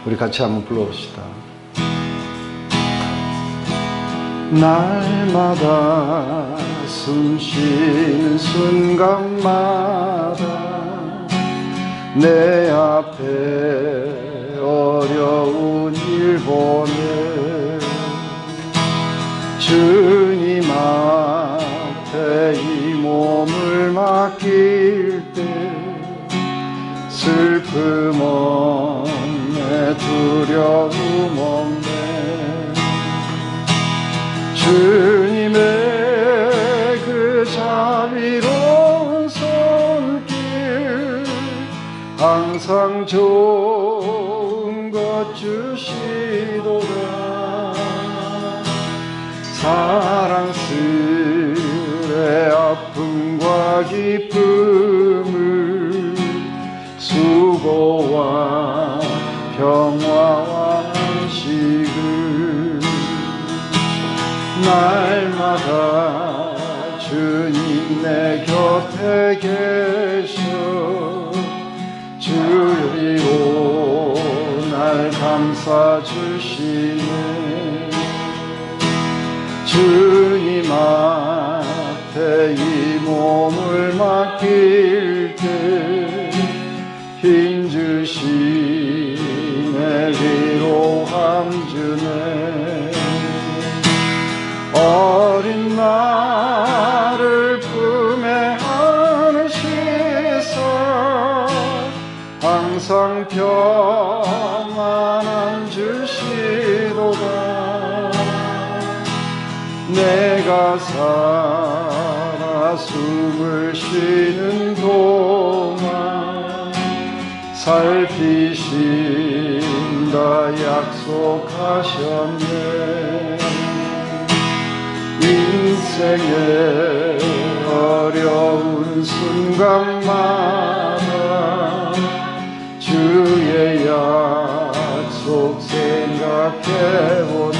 우리 같이 한번 불러봅시다. 날마다 숨쉬는 순간마다 내 앞에 어려운 일 보내 주님 앞에 이 몸을 맡길 때 슬픔 없네 두려움 없네 주님의 그 자비로운 손길 항상 좋은 것 주시도다 사랑스레 아픔과 기쁨을 수고와 평화와 안식을 날마다 주님 내 곁에 계셔 주리로 날 감싸주시네 주님 앞에 이 몸을 맡길 때 힘주시네 위로함 주네 어린 나를 품에 안으시사 항상 평안함 주시도다 내가 살아 숨을 쉬는 동안 살피신다 약속하셨네 인생의 어려운 순간마다 주의 약속 생각해보네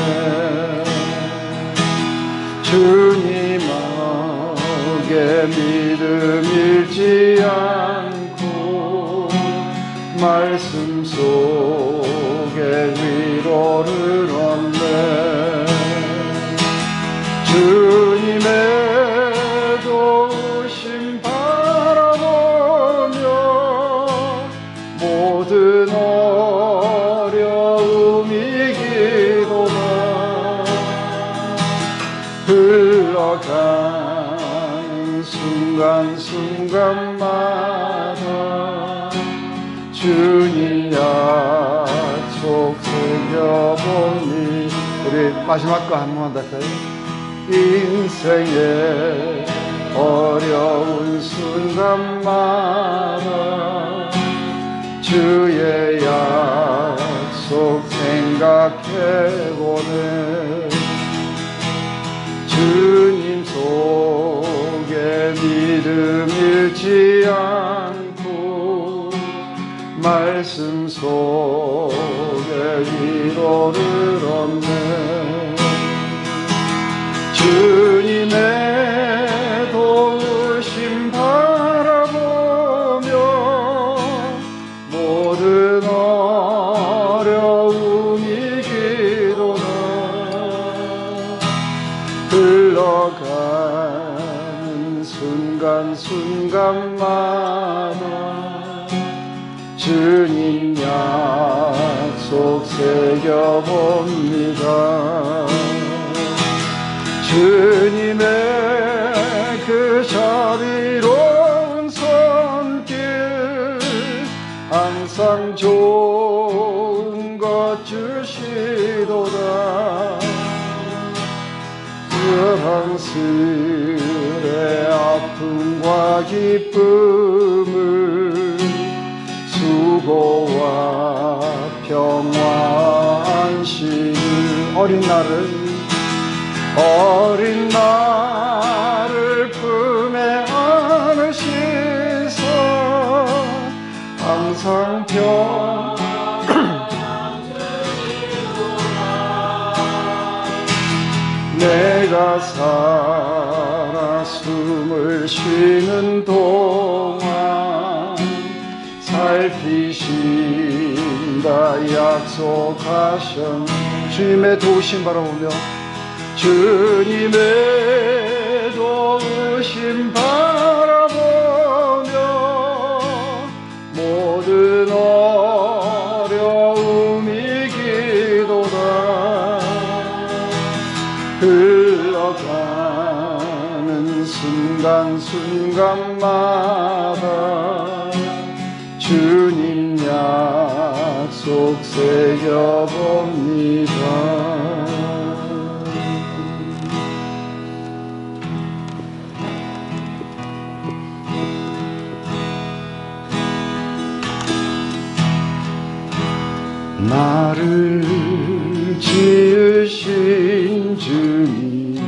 주님에게 믿음 잃지 않고 말씀 속에 위로를 얻네 주님의 도우심 바라보며 모든 어려움 이기도다 흘러가는 순간순간마다 주님 약속 새겨보니 우리 마지막 거 한 번만 더 할까요? 인생의 어려운 순간마다 주의 약속 생각해보네 주님 속에 믿음 잃지 않고 말씀 속에 위로를 얻네 주님의 도우심 바라보며 모든 어려움 이기도다 흘러가는 순간순간마다 주님 약속 새겨봅니다 주님의 그 자비로운 손길 항상 좋은 것 주시도다 사랑스레 아픔과 기쁨을 수고와 평화 안식을 어린 나를 품에 안으시사 항상 내가 살아 숨을 쉬는 동안 살피신다 약속하셨. 주님의 도우심 바라보며, 주님의 도우심 바라보며 모든 어려움이 기도다. 흘러가는 순간순간마다 주님 약속 새겨봅니다. 나를 지으신 주님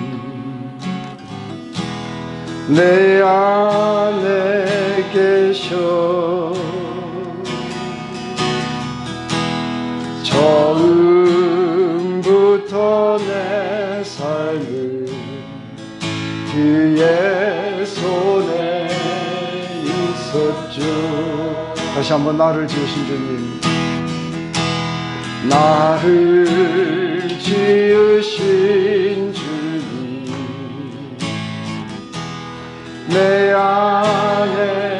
내 안에 계셔. 처음부터 내 삶을 그의 손에 있었죠. 다시 한번 나를 지으신 주님, 나를 지으신 주님 내 안에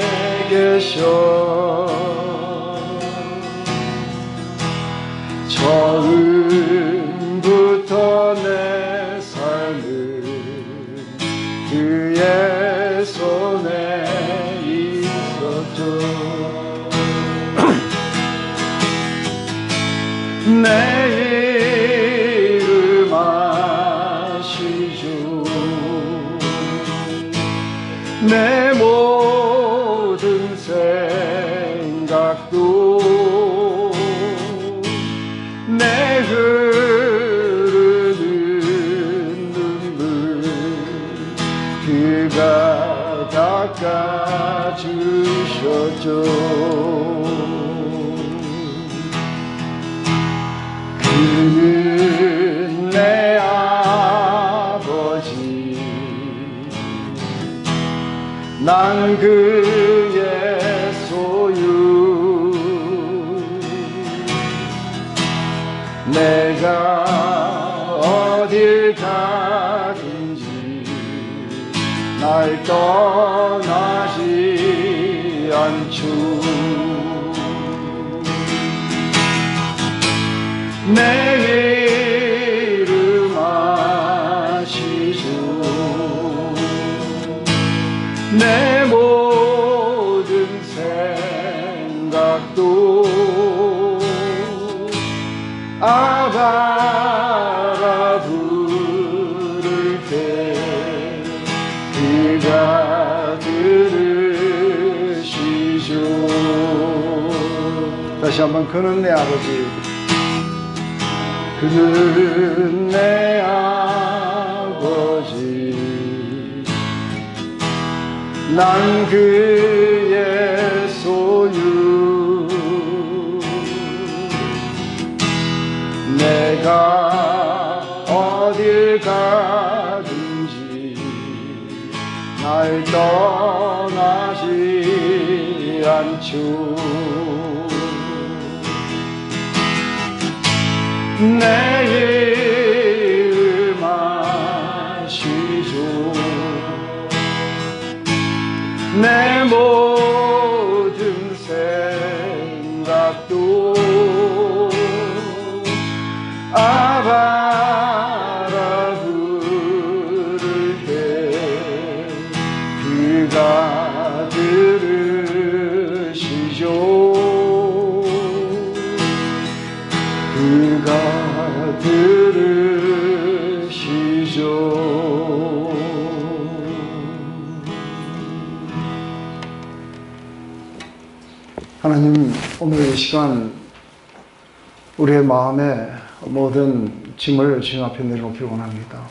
계셔. 처음부터 내 삶을 그의 손에 있었죠. 내 이름 아시죠. 내 모든 생각도 내 흐르는 눈물 그가 닦아주셨죠. 그는 내 아버지, 난 그의 소유. 내가 어딜 가든지 날 떠나지 않죠. 내 이름 아시죠. 내 모든 생각도 아바라 부를 때 그가 들으시죠. 다시 한번, 그는 내 아버지, 그는 내 아버지, 난 그의 소유. 내가 어딜 가든지 날 떠나지 않죠. 내 이름 아시죠. 내 모든 생각도 아바라 부를 때 그가 들으시죠. 그가 들으시죠. 하나님, 오늘 이 시간 우리의 마음에 모든 짐을 주님 앞에 내려놓기를 원합니다.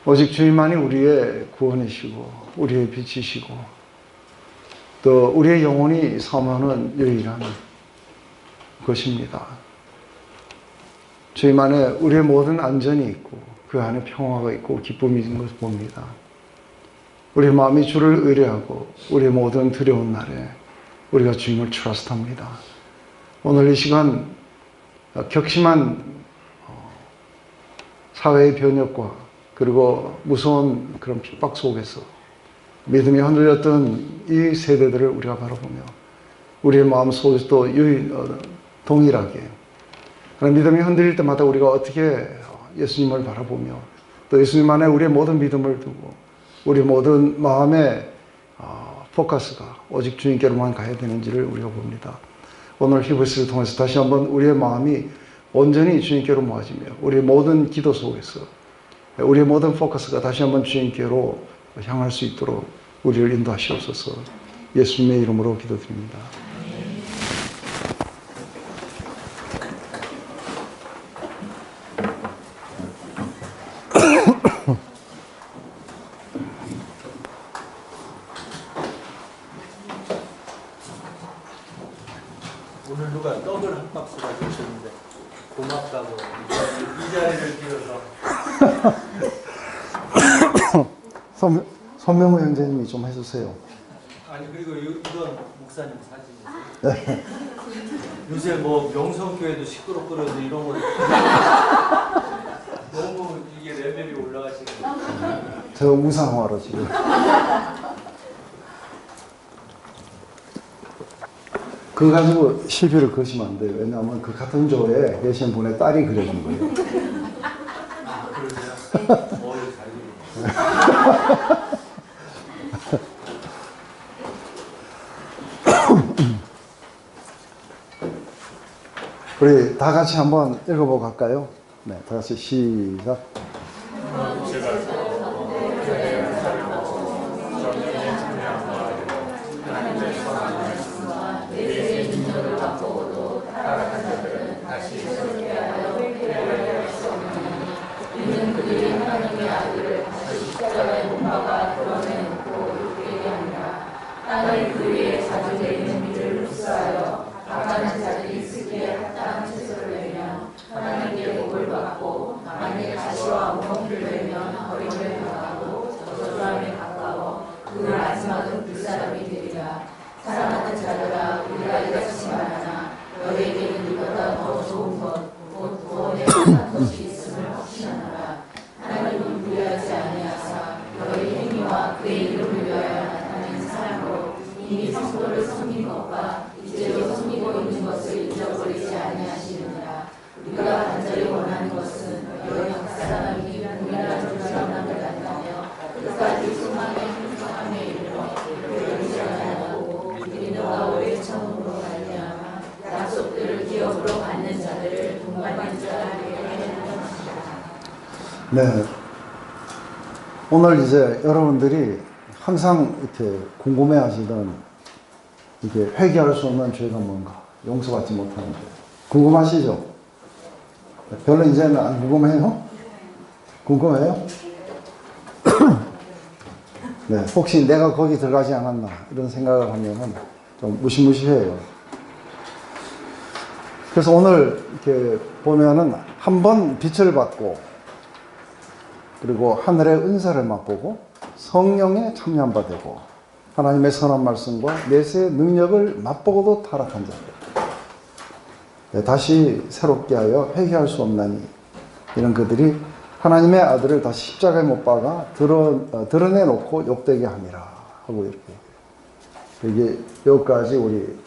오직 주님만이 우리의 구원이시고 우리의 빛이시고 또 우리의 영혼이 사모하는 유일한 것입니다. 주님 안에 우리의 모든 안전이 있고 그 안에 평화가 있고 기쁨이 있는 것을 봅니다. 우리의 마음이 주를 의뢰하고 우리의 모든 두려운 날에 우리가 주님을 트러스트합니다. 오늘 이 시간 격심한 사회의 변혁과 그리고 무서운 그런 핍박 속에서 믿음이 흔들렸던 이 세대들을 우리가 바라보며 우리의 마음 속에서도 동일하게 믿음이 흔들릴 때마다 우리가 어떻게 예수님을 바라보며 또 예수님 안에 우리의 모든 믿음을 두고 우리 모든 마음의 포커스가 오직 주님께로만 가야 되는지를 우리가 봅니다. 오늘 히브리서를 통해서 다시 한번 우리의 마음이 온전히 주님께로 모아지며 우리의 모든 기도 속에서 우리의 모든 포커스가 다시 한번 주님께로 향할 수 있도록 우리를 인도하시옵소서. 예수님의 이름으로 기도드립니다. 오늘 누가 떡을 한 박스 가져오셨는데 고맙다고 이 자리를 빌어서 손명호 형제님이 좀 해주세요. 아니 그리고 이건 목사님 사진이세요. 요새 뭐 명성교회도 시끄럽고 그러는데 이런 거 너무 이게 레벨이 올라가시는 거예요. 제가 우상화로 지금 그거 가지고 실비를 그리시면 안 돼요. 왜냐하면 그 같은 조에 계신 분의 딸이 그려준 거예요. 아 그러세요? 잘 우리 다 같이 한번 읽어보고 갈까요? 네, 다 같이 시작. 네. 오늘 이제 여러분들이 항상 이렇게 궁금해 하시던 이게 회개할 수 없는 죄가 뭔가, 용서받지 못하는 죄. 궁금하시죠? 별로 이제는 안 궁금해요? 궁금해요? 네. 혹시 내가 거기 들어가지 않았나, 이런 생각을 하면은 좀 무시무시해요. 그래서 오늘 이렇게 보면은 한 번 빛을 받고 그리고 하늘의 은사를 맛보고 성령에 참여한 바 되고 하나님의 선한 말씀과 내세의 능력을 맛보고도 타락한 자들, 네, 다시 새롭게 하여 회개할 수 없나니 이런 그들이 하나님의 아들을 다시 십자가에 못 박아 드러내놓고 욕되게 함이라 하고 이렇게 이게 여기까지 우리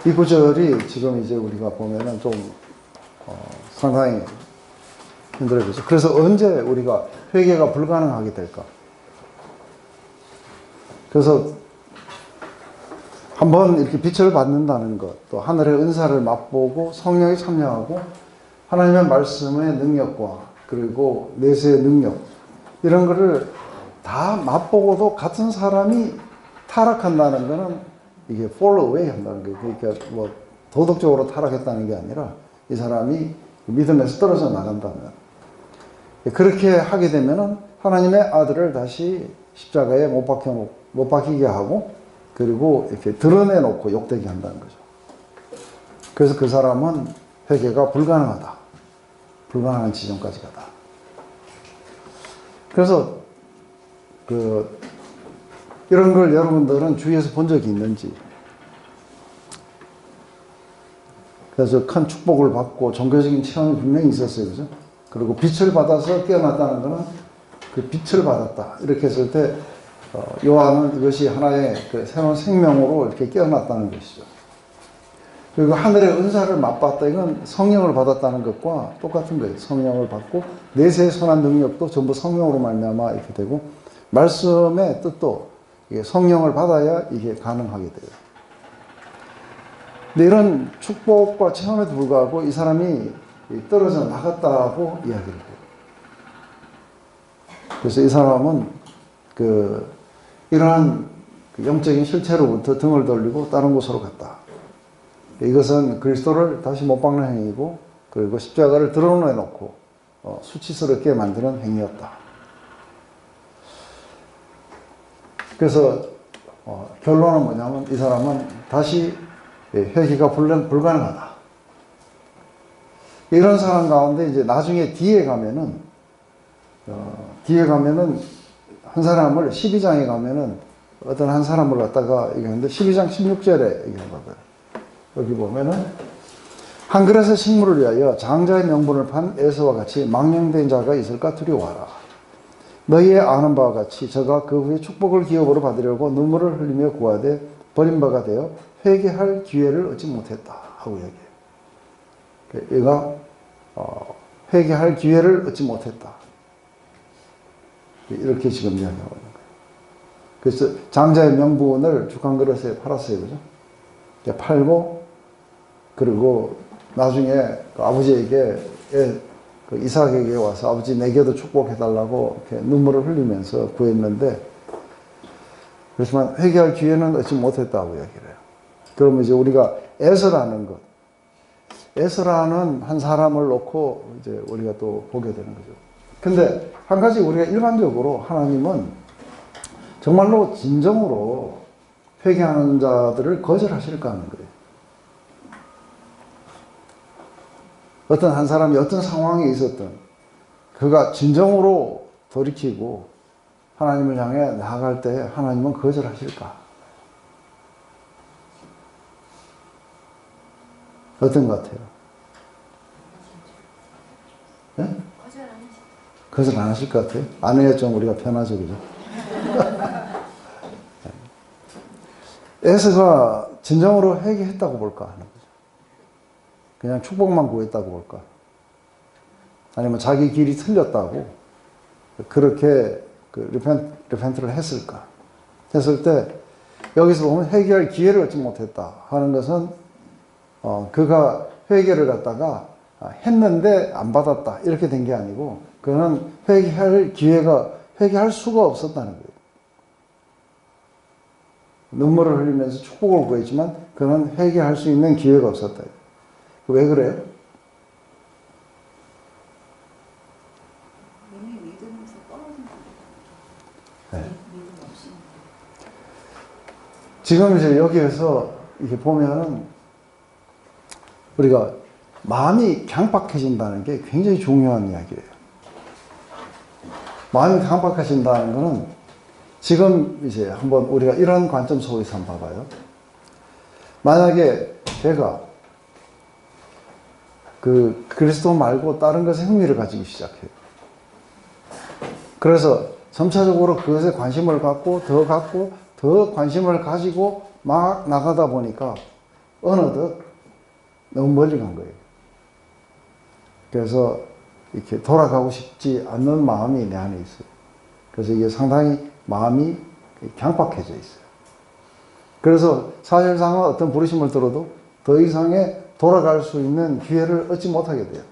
이 구절이 지금 이제 우리가 보면은 좀 상당히 힘들어 보죠. 그래서 언제 우리가 회개가 불가능하게 될까? 그래서 한번 이렇게 빛을 받는다는 것, 또 하늘의 은사를 맛보고 성령에 참여하고 하나님의 말씀의 능력과 그리고 내세의 능력, 이런 거를 다 맛보고도 같은 사람이 타락한다는 것은 이게 fall away 한다는 거예요. 그러니까 뭐 도덕적으로 타락했다는 게 아니라 이 사람이 믿음에서 떨어져 나간다면, 그렇게 하게 되면은 하나님의 아들을 다시 십자가에 못 박히게 하고 그리고 이렇게 드러내놓고 욕되게 한다는 거죠. 그래서 그 사람은 회개가 불가능하다. 불가능한 지점까지 가다. 그래서 이런 걸 여러분들은 주위에서 본 적이 있는지. 그래서 큰 축복을 받고 종교적인 체험이 분명히 있었어요. 그죠? 그리고 빛을 받아서 깨어났다는 것은 그 빛을 받았다. 이렇게 했을 때, 요한은 이것이 하나의 그 새로운 생명으로 이렇게 깨어났다는 것이죠. 그리고 하늘의 은사를 맛봤다. 이건 성령을 받았다는 것과 똑같은 거예요. 성령을 받고 내세의 선한 능력도 전부 성령으로 말미암아 이렇게 되고 말씀의 뜻도 이게 성령을 받아야 이게 가능하게 돼요. 근데 이런 축복과 체험에도 불구하고 이 사람이 떨어져 나갔다고 이야기를 해요. 그래서 이 사람은 이러한 영적인 실체로부터 등을 돌리고 다른 곳으로 갔다. 이것은 그리스도를 다시 못 박는 행위이고, 그리고 십자가를 드러내놓고 수치스럽게 만드는 행위였다. 그래서 결론은 뭐냐면 이 사람은 다시 회개가 불가능하다. 이런 사람 가운데 이제 나중에 뒤에 가면은 한 사람을 12장에 가면은 어떤 한 사람을 갖다가 얘기하는데 12장 16절에 얘기하거든. 여기 보면은 한 그릇의 식물을 위하여 장자의 명분을 판 에서와 같이 망령된 자가 있을까 두려워하라. 너희의 아는 바와 같이 저가 그 후에 축복을 기업으로 받으려고 눈물을 흘리며 구하되 버린 바가 되어 회개할 기회를 얻지 못했다 하고 얘기해요. 얘가 회개할 기회를 얻지 못했다. 이렇게 지금 이야기하고 있는 거예요. 그래서 장자의 명분을 죽 한 그릇에 팔았어요. 그죠? 팔고, 그리고 나중에 그 아버지에게, 그 이삭에게 와서 아버지 내게도 축복해달라고 이렇게 눈물을 흘리면서 구했는데, 그렇지만 회개할 기회는 얻지 못했다고 얘기를 해요. 그러면 이제 우리가 에서라는 것, 에서라는 한 사람을 놓고 이제 우리가 또 보게 되는 거죠. 근데 한 가지 우리가 일반적으로 하나님은 정말로 진정으로 회개하는 자들을 거절하실까 하는 거예요. 어떤 한 사람이 어떤 상황에 있었던 그가 진정으로 돌이키고 하나님을 향해 나아갈 때 하나님은 거절하실까? 어떤 것 같아요? 네? 거절 안 하실 것 같아요? 안 해야 좀 우리가 편하죠, 그죠? 에서가 진정으로 회개했다고 볼까 하는 거죠. 그냥 축복만 구했다고 볼까? 아니면 자기 길이 틀렸다고 그렇게 리펜트를 했을까? 했을 때 여기서 보면 회개할 기회를 얻지 못했다 하는 것은 그가 회개를 갖다가 했는데 안 받았다 이렇게 된 게 아니고 그는 회개할 수가 없었다는 거예요. 눈물을 흘리면서 축복을 구했지만 그는 회개할 수 있는 기회가 없었다. 왜 그래요? 이미 믿음에서 떨어진 거예요. 네. 믿음 없이. 지금 이제 여기에서 이렇게 보면은 우리가 마음이 강박해진다는 게 굉장히 중요한 이야기예요. 마음이 강박해진다는 거는 지금 이제 한번 우리가 이런 관점 속에서 한번 봐봐요. 만약에 제가 그 그리스도 말고 다른 것에 흥미를 가지기 시작해요. 그래서 점차적으로 그것에 관심을 갖고 더 관심을 가지고 막 나가다 보니까 어느덧 너무 멀리 간 거예요. 그래서 이렇게 돌아가고 싶지 않는 마음이 내 안에 있어요. 그래서 이게 상당히 마음이 강박해져 있어요. 그래서 사실상은 어떤 부르심을 들어도 더 이상의 돌아갈 수 있는 기회를 얻지 못하게 돼요.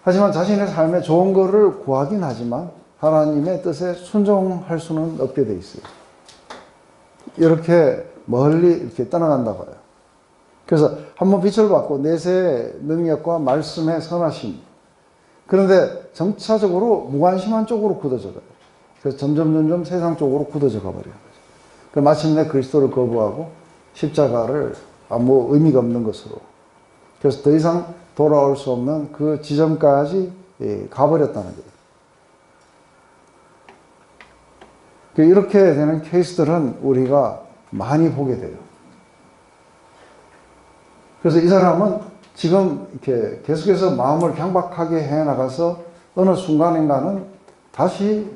하지만 자신의 삶에 좋은 거를 구하긴 하지만 하나님의 뜻에 순종할 수는 없게 돼 있어요. 이렇게 멀리 이렇게 떠나간다 봐요. 그래서 한번 빛을 받고 내세의 능력과 말씀의 선하심. 그런데 점차적으로 무관심한 쪽으로 굳어져 가요. 그래서 점점 세상 쪽으로 굳어져 가버려요. 그 마침내 그리스도를 거부하고 십자가를 아무 의미가 없는 것으로. 그래서 더 이상 돌아올 수 없는 그 지점까지 가버렸다는 거예요. 이렇게 되는 케이스들은 우리가 많이 보게 돼요. 그래서 이 사람은 지금 이렇게 계속해서 마음을 강박하게 해 나가서 어느 순간인가는 다시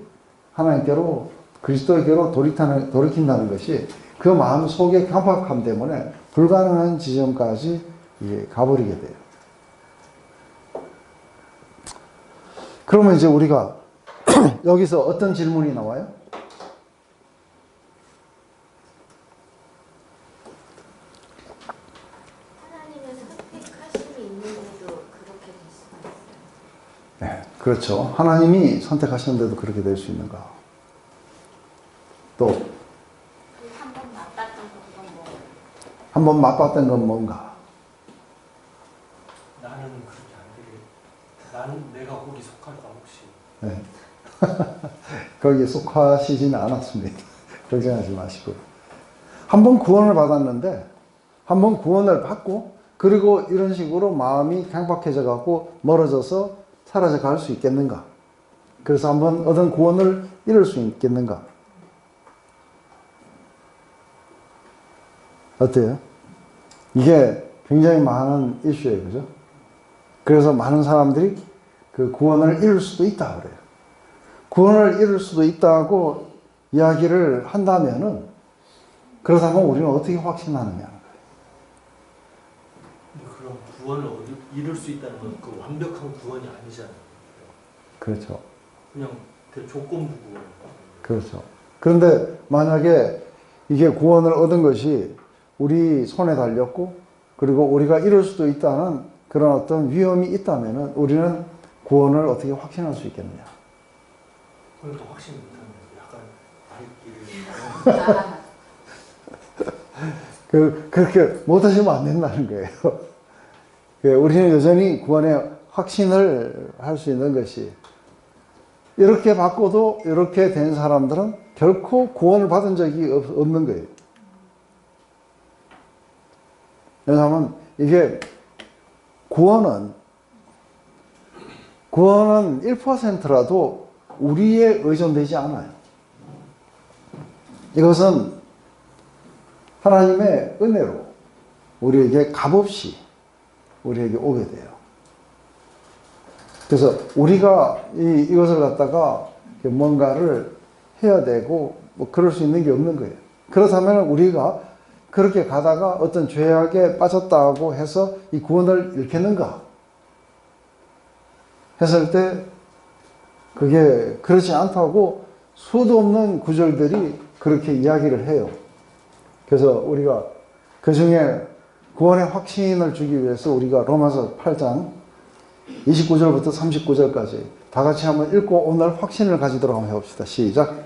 하나님께로 그리스도에게로 돌이킨다는 것이 그 마음 속의 강박함 때문에 불가능한 지점까지 가버리게 돼요. 그러면 이제 우리가 여기서 어떤 질문이 나와요? 하나님의 선택하심이 있는데도 그렇게 될 수가 있어요. 네, 그렇죠. 하나님이 선택하셨는데도 그렇게 될 수 있는가? 또 한번 맛봤던 그건 뭐 한번 맛봤던 건 뭔가? 나는 그렇게 안 되겠다. 나는 내가 거기 속할까 혹시. 네. 거기에 속하시지는 않았습니다. 걱정하지 마시고. 한번 구원을 받았는데, 한번 구원을 받고, 그리고 이런 식으로 마음이 강박해져 갖고 멀어져서 사라져 갈 수 있겠는가? 그래서 한번 얻은 구원을 잃을 수 있겠는가? 어때요? 이게 굉장히 많은 이슈예요. 그죠? 그래서 많은 사람들이 그 구원을 잃을 수도 있다 그래요. 구원을 잃을 수도 있다고 이야기를 한다면은, 그렇다면 우리는 어떻게 확신하느냐? 그럼 구원을 잃을 수 있다는 건 그 완벽한 구원이 아니잖아요. 그렇죠. 그냥 조건부 구원. 그렇죠. 그런데 만약에 이게 구원을 얻은 것이 우리 손에 달렸고, 그리고 우리가 잃을 수도 있다는 그런 어떤 위험이 있다면은 우리는 구원을 어떻게 확신할 수 있겠느냐? 그건 또 확신 못하는 약간 발길을. 그렇게 못하시면 안 된다는 거예요. 우리는 여전히 구원에 확신을 할 수 있는 것이, 이렇게 받고도 이렇게 된 사람들은 결코 구원을 받은 적이 없는 거예요. 왜냐하면 이게 구원은 1%라도 우리에 의존되지 않아요. 이것은 하나님의 은혜로 우리에게 값없이 우리에게 오게 돼요. 그래서 우리가 이것을 갖다가 뭔가를 해야 되고 뭐 그럴 수 있는 게 없는 거예요. 그렇다면 우리가 그렇게 가다가 어떤 죄악에 빠졌다고 해서 이 구원을 잃겠는가 했을 때 그게 그렇지 않다고 수도 없는 구절들이 그렇게 이야기를 해요. 그래서 우리가 그 중에 구원의 확신을 주기 위해서 우리가 로마서 8장 29절부터 39절까지 다 같이 한번 읽고 오늘 확신을 가지도록 한번 해봅시다. 시작.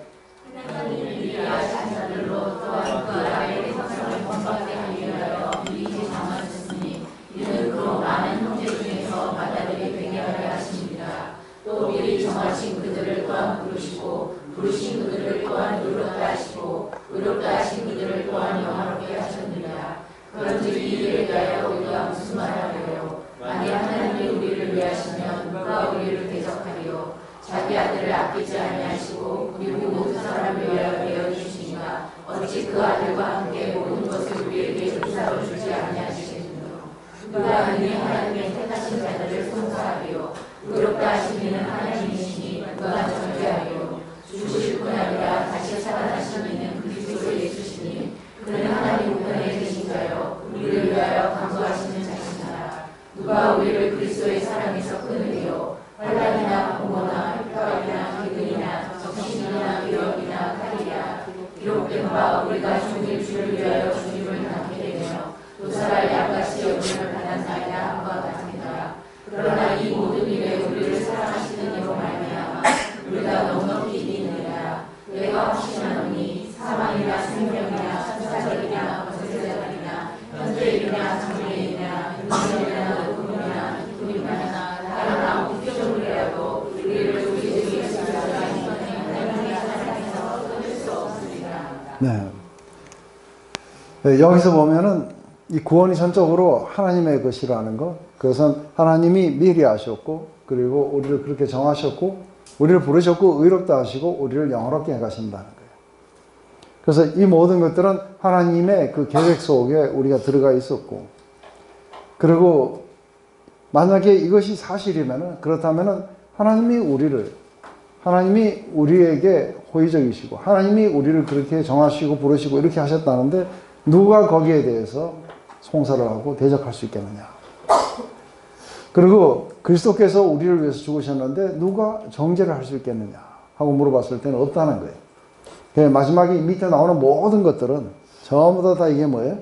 부르신 그들을 또한 의롭다 하시고 의롭다 하신 그들을 또한 영화롭게 하셨느니라. 그런즉 이를 위하여 우리가 무슨 말하리요? 만일 하나님이 우리를 위하시면 누가 우리를 대적하리요? 자기 아들을 아끼지 아니하시고 그리고 모든 사람을 위하여 내어주시니가 어찌 그 아들과 함께 모든 것을 우리에게 주사로 주지 아니하시겠느냐? 누가 능히 하나님의 택하신 자들을 송사하리요? 의롭다 하신 이는 하나님이시니 누가 정죄하리요? 주실 뿐 아니라 다시 살아나신 이는 그리스도 예수시니 그는 하나님 우편에 계신 자요 우리를 위하여 강구하시는 자시니라. 누가 우리를 그리스도의 사랑에서 끊으리요? 환난이나 공고나 핍박이나 기근이나 적신이나 위협이나 칼이라. 기록된 바 우리가 종일 주를 위하여 주님을 닮게 되며 또 살아 양같이 여김을 받았나이다 함과 같으니라. 그러나 이 모든 일에 우리를 사랑하시는 이로 말미암아 우리가 넉넉히 이기느니라. 내가 확신하노니 사망이나 생명이나 천사적이나 거짓자들이나 현재이나 장래이나 인생이나 녹음이나 기쁨이나 다른 아무 피조물이라도 우리를 우리 주 예수 그리스도의 하나님의 사랑에서 끊을 수 없으리라. 네. 여기서 보면은 이 구원이 전적으로 하나님의 것이라는 것, 그것은 하나님이 미리 아셨고, 그리고 우리를 그렇게 정하셨고, 우리를 부르셨고, 의롭다 하시고, 우리를 영화롭게 해 가신다는 거예요. 그래서 이 모든 것들은 하나님의 그 계획 속에 우리가 들어가 있었고, 그리고 만약에 이것이 사실이면은, 그렇다면은 하나님이 우리에게 호의적이시고, 하나님이 우리를 그렇게 정하시고 부르시고 이렇게 하셨다는데, 누가 거기에 대해서 송사를 하고 대적할 수 있겠느냐. 그리고 그리스도께서 우리를 위해서 죽으셨는데, 누가 정죄를 할 수 있겠느냐 하고 물어봤을 때는 없다는 거예요. 마지막에 밑에 나오는 모든 것들은 전부 다 이게 뭐예요?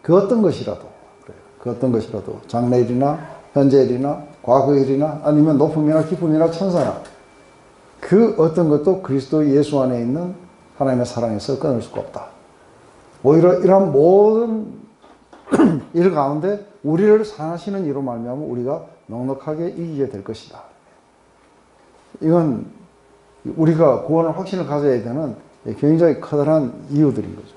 그 어떤 것이라도, 그래요. 그 어떤 것이라도, 장래일이나 현재일이나 과거일이나 아니면 높음이나 기쁨이나 천사나, 그 어떤 것도 그리스도 예수 안에 있는 하나님의 사랑에서 끊을 수가 없다. 오히려 이러한 모든 일 가운데 우리를 사랑하시는 이로 말미암아 우리가 넉넉하게 이기게 될 것이다. 이건 우리가 구원의 확신을 가져야 되는 굉장히 커다란 이유들인 거죠.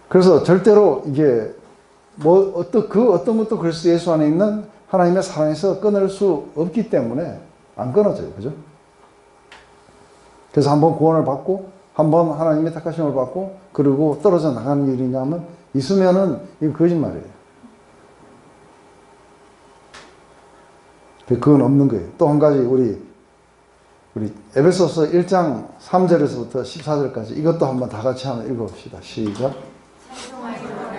그래서 절대로 이게 그 어떤 것도 그리스도 예수 안에 있는 하나님의 사랑에서 끊을 수 없기 때문에 안 끊어져요. 그죠? 그래서 한번 구원을 받고, 한번 하나님의 택하심을 받고, 그리고 떨어져 나가는 일이냐면, 있으면은 이거 거짓말이에요. 그건 없는 거예요. 또 한 가지, 우리 에베소서 1장 3절에서부터 14절까지 이것도 한번 다 같이 한번 읽어봅시다. 시작. 찬송하리로다.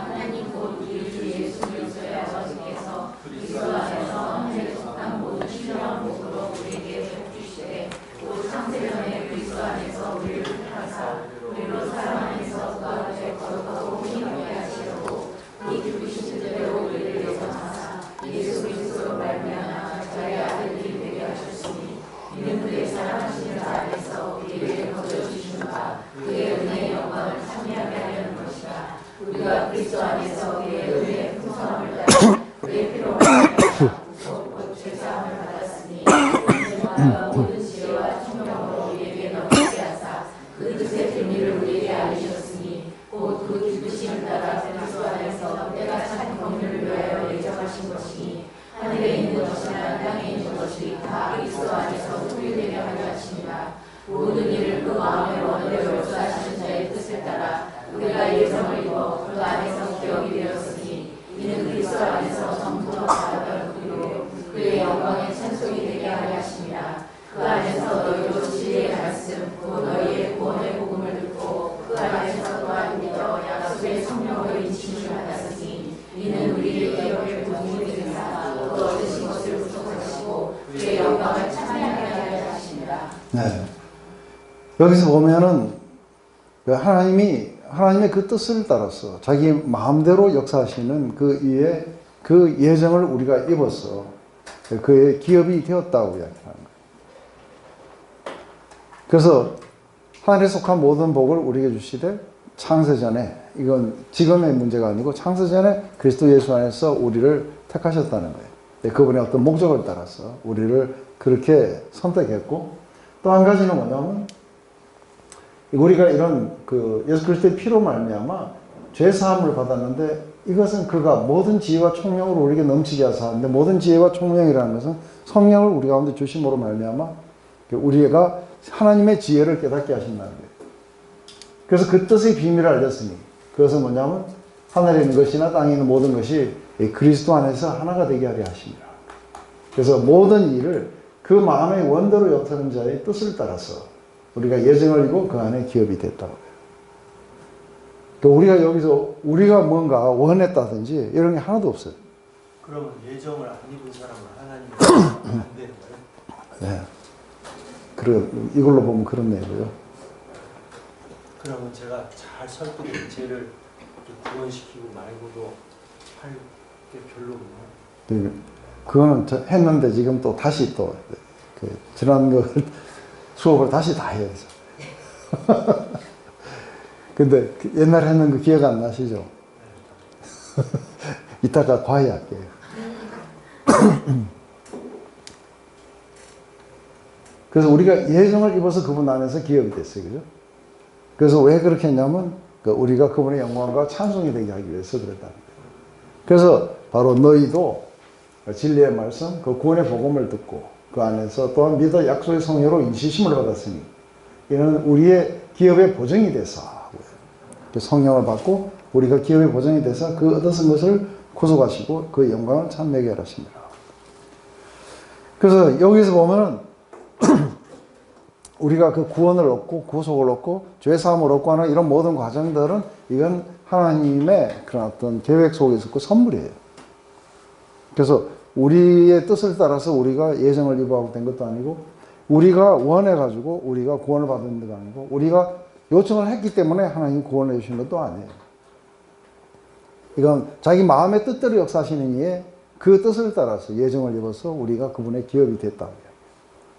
하나님 곧 우리 주 예수 그리스도의 아버지께서 그리스도 안에서 속한 모든 신령한 복으로 우리에게 복 주시되, 곧 창세전에 그리스도 안에서 우리를 택하사 우리로 사랑 안에서 그 앞에 거룩하고 힘있게 하시려고 이 기쁘신 뜻대로 우리를 예정하사 예수 그리스도로 말미암아 자기 아들이 되게 하셨으니, 이는 그의 사랑하시는 자 안에서 우리에게 거저주신 바 그의 은혜의 영광을 참여하게 하려는 것이다. 우리가 그리스도 안에서 그의 은혜의 풍성함을 따라 그의 피로 곧 죄사함을 받았으니, 인생과 모든 지혜와 총명으로 우리에게 넘치게 하사 그 뜻의 비밀을 우리에게 알리셨으니, 곧 그 기쁘심을 따라 그리스도 안에서 때가 찬 공유를 위하여 예정하신 것이니, 하늘에 있는 것이나 땅에 있는 것이 다 그리스도 안에서 소유되게 하려 하십니다. 모든 일을 그 마음의 원으로 역사하시는 자의 뜻을 따라 우리가 예정을 입어 그 안에서 기억이 되었으니, 이는 그리스도 안에서 전부터 바라던 우리로 그의 영광의 찬송이 되게 하려 하십니다. 그 안에서 너희도 진리의 말씀 곧 너희의 구원의 복음을 듣고 그 안에서 또한 믿어 약속의 성령으로 인침을 받았으니, 이는 우리의 기업의 도움이 되사 또 얻으신 것을 부족하시고 그의 영광을 찬양하게 하려 하십니다. 네. 여기서 보면은 하나님의 그 뜻을 따라서 자기 마음대로 역사하시는 그 이에 그 예정을 우리가 입어서 그의 기업이 되었다고 이야기하는 거예요. 그래서 하늘에 속한 모든 복을 우리에게 주시되, 창세전에, 이건 지금의 문제가 아니고 창세전에 그리스도 예수 안에서 우리를 택하셨다는 거예요. 그분의 어떤 목적을 따라서 우리를 그렇게 선택했고, 또 한 가지는 뭐냐면, 우리가 이런 예수 그리스도의 피로 말미암아 죄 사함을 받았는데, 이것은 그가 모든 지혜와 총명으로 우리에게 넘치게 하사 하는데, 모든 지혜와 총명이라는 것은 성령을 우리 가운데 주심으로 말미암아 우리가 하나님의 지혜를 깨닫게 하신다는 거예요. 그래서 그 뜻의 비밀을 알렸으니, 그것은 뭐냐면 하늘에 있는 것이나 땅에 있는 모든 것이 그리스도 안에서 하나가 되게 하려 하십니다. 그래서 모든 일을 그 마음의 원대로 역사하는 자의 뜻을 따라서 우리가 예정을 이고 그 안에 기업이 됐다고 해요. 우리가 여기서 우리가 뭔가 원했다든지 이런 게 하나도 없어요. 그러면 예정을 안 입은 사람은 하나님이 안 되는 거예요? 네. 이걸로 보면 그런 내용이에요. 그러면 제가 잘 설득해서 쟤를 구원시키고 말고도 할 게 별로군요. 그거는 했는데 지금 또 다시 지난 수업을 다시 다 해야 되죠. 근데 옛날에 했는 거 기억 안 나시죠? 이따가 과외할게요. 그래서 우리가 예정을 입어서 그분 안에서 기업이 됐어요. 그죠? 그래서 왜 그렇게 했냐면, 우리가 그분의 영광과 찬송이 되게 하기 위해서 그랬다는 거예요. 그래서 바로 너희도 진리의 말씀, 그 구원의 복음을 듣고, 그 안에서 또한 믿어 약속의 성령으로 인치심을 받았으니 이는 우리의 기업의 보증이 돼서 성령을 받고 우리가 기업의 보증이 돼서 그 얻어진 것을 구속하시고 그 영광을 찬미하게 하십니다. 그래서 여기서 보면 우리가 그 구원을 얻고 구속을 얻고 죄사함을 얻고 하는 이런 모든 과정들은 이건 하나님의 그런 어떤 계획 속에서 그 선물이에요. 그래서 우리의 뜻을 따라서 우리가 예정을 입어하고 된 것도 아니고 우리가 원해가지고 우리가 구원을 받은 것도 아니고 우리가 요청을 했기 때문에 하나님이 구원을 해주신 것도 아니에요. 이건 자기 마음의 뜻대로 역사하시는 이에 그 뜻을 따라서 예정을 입어서 우리가 그분의 기업이 됐다고요.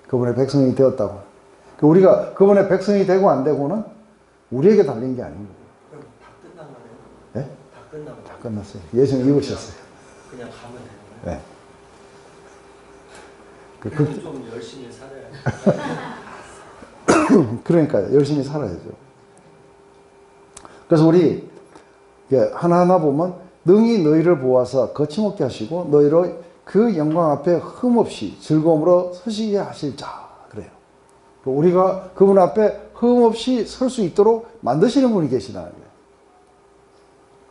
그분의 백성이 되었다고. 우리가 그분의 백성이 되고 안 되고는 우리에게 달린 게 아닌 거예요. 그럼 다 끝난 거네요? 네? 다 끝난 거예요? 다 끝났어요. 예정 입으셨어요. 그냥 가면 되는 거예요? 네. 그래도 좀 열심히 살아야 그러니까요. 열심히 살아야죠. 그래서 우리 하나하나 보면 능히 너희를 보아서 거침없게 하시고 너희로 그 영광 앞에 흠없이 즐거움으로 서시게 하실 자. 그래요. 우리가 그분 앞에 흠없이 설 수 있도록 만드시는 분이 계시다는 거예요.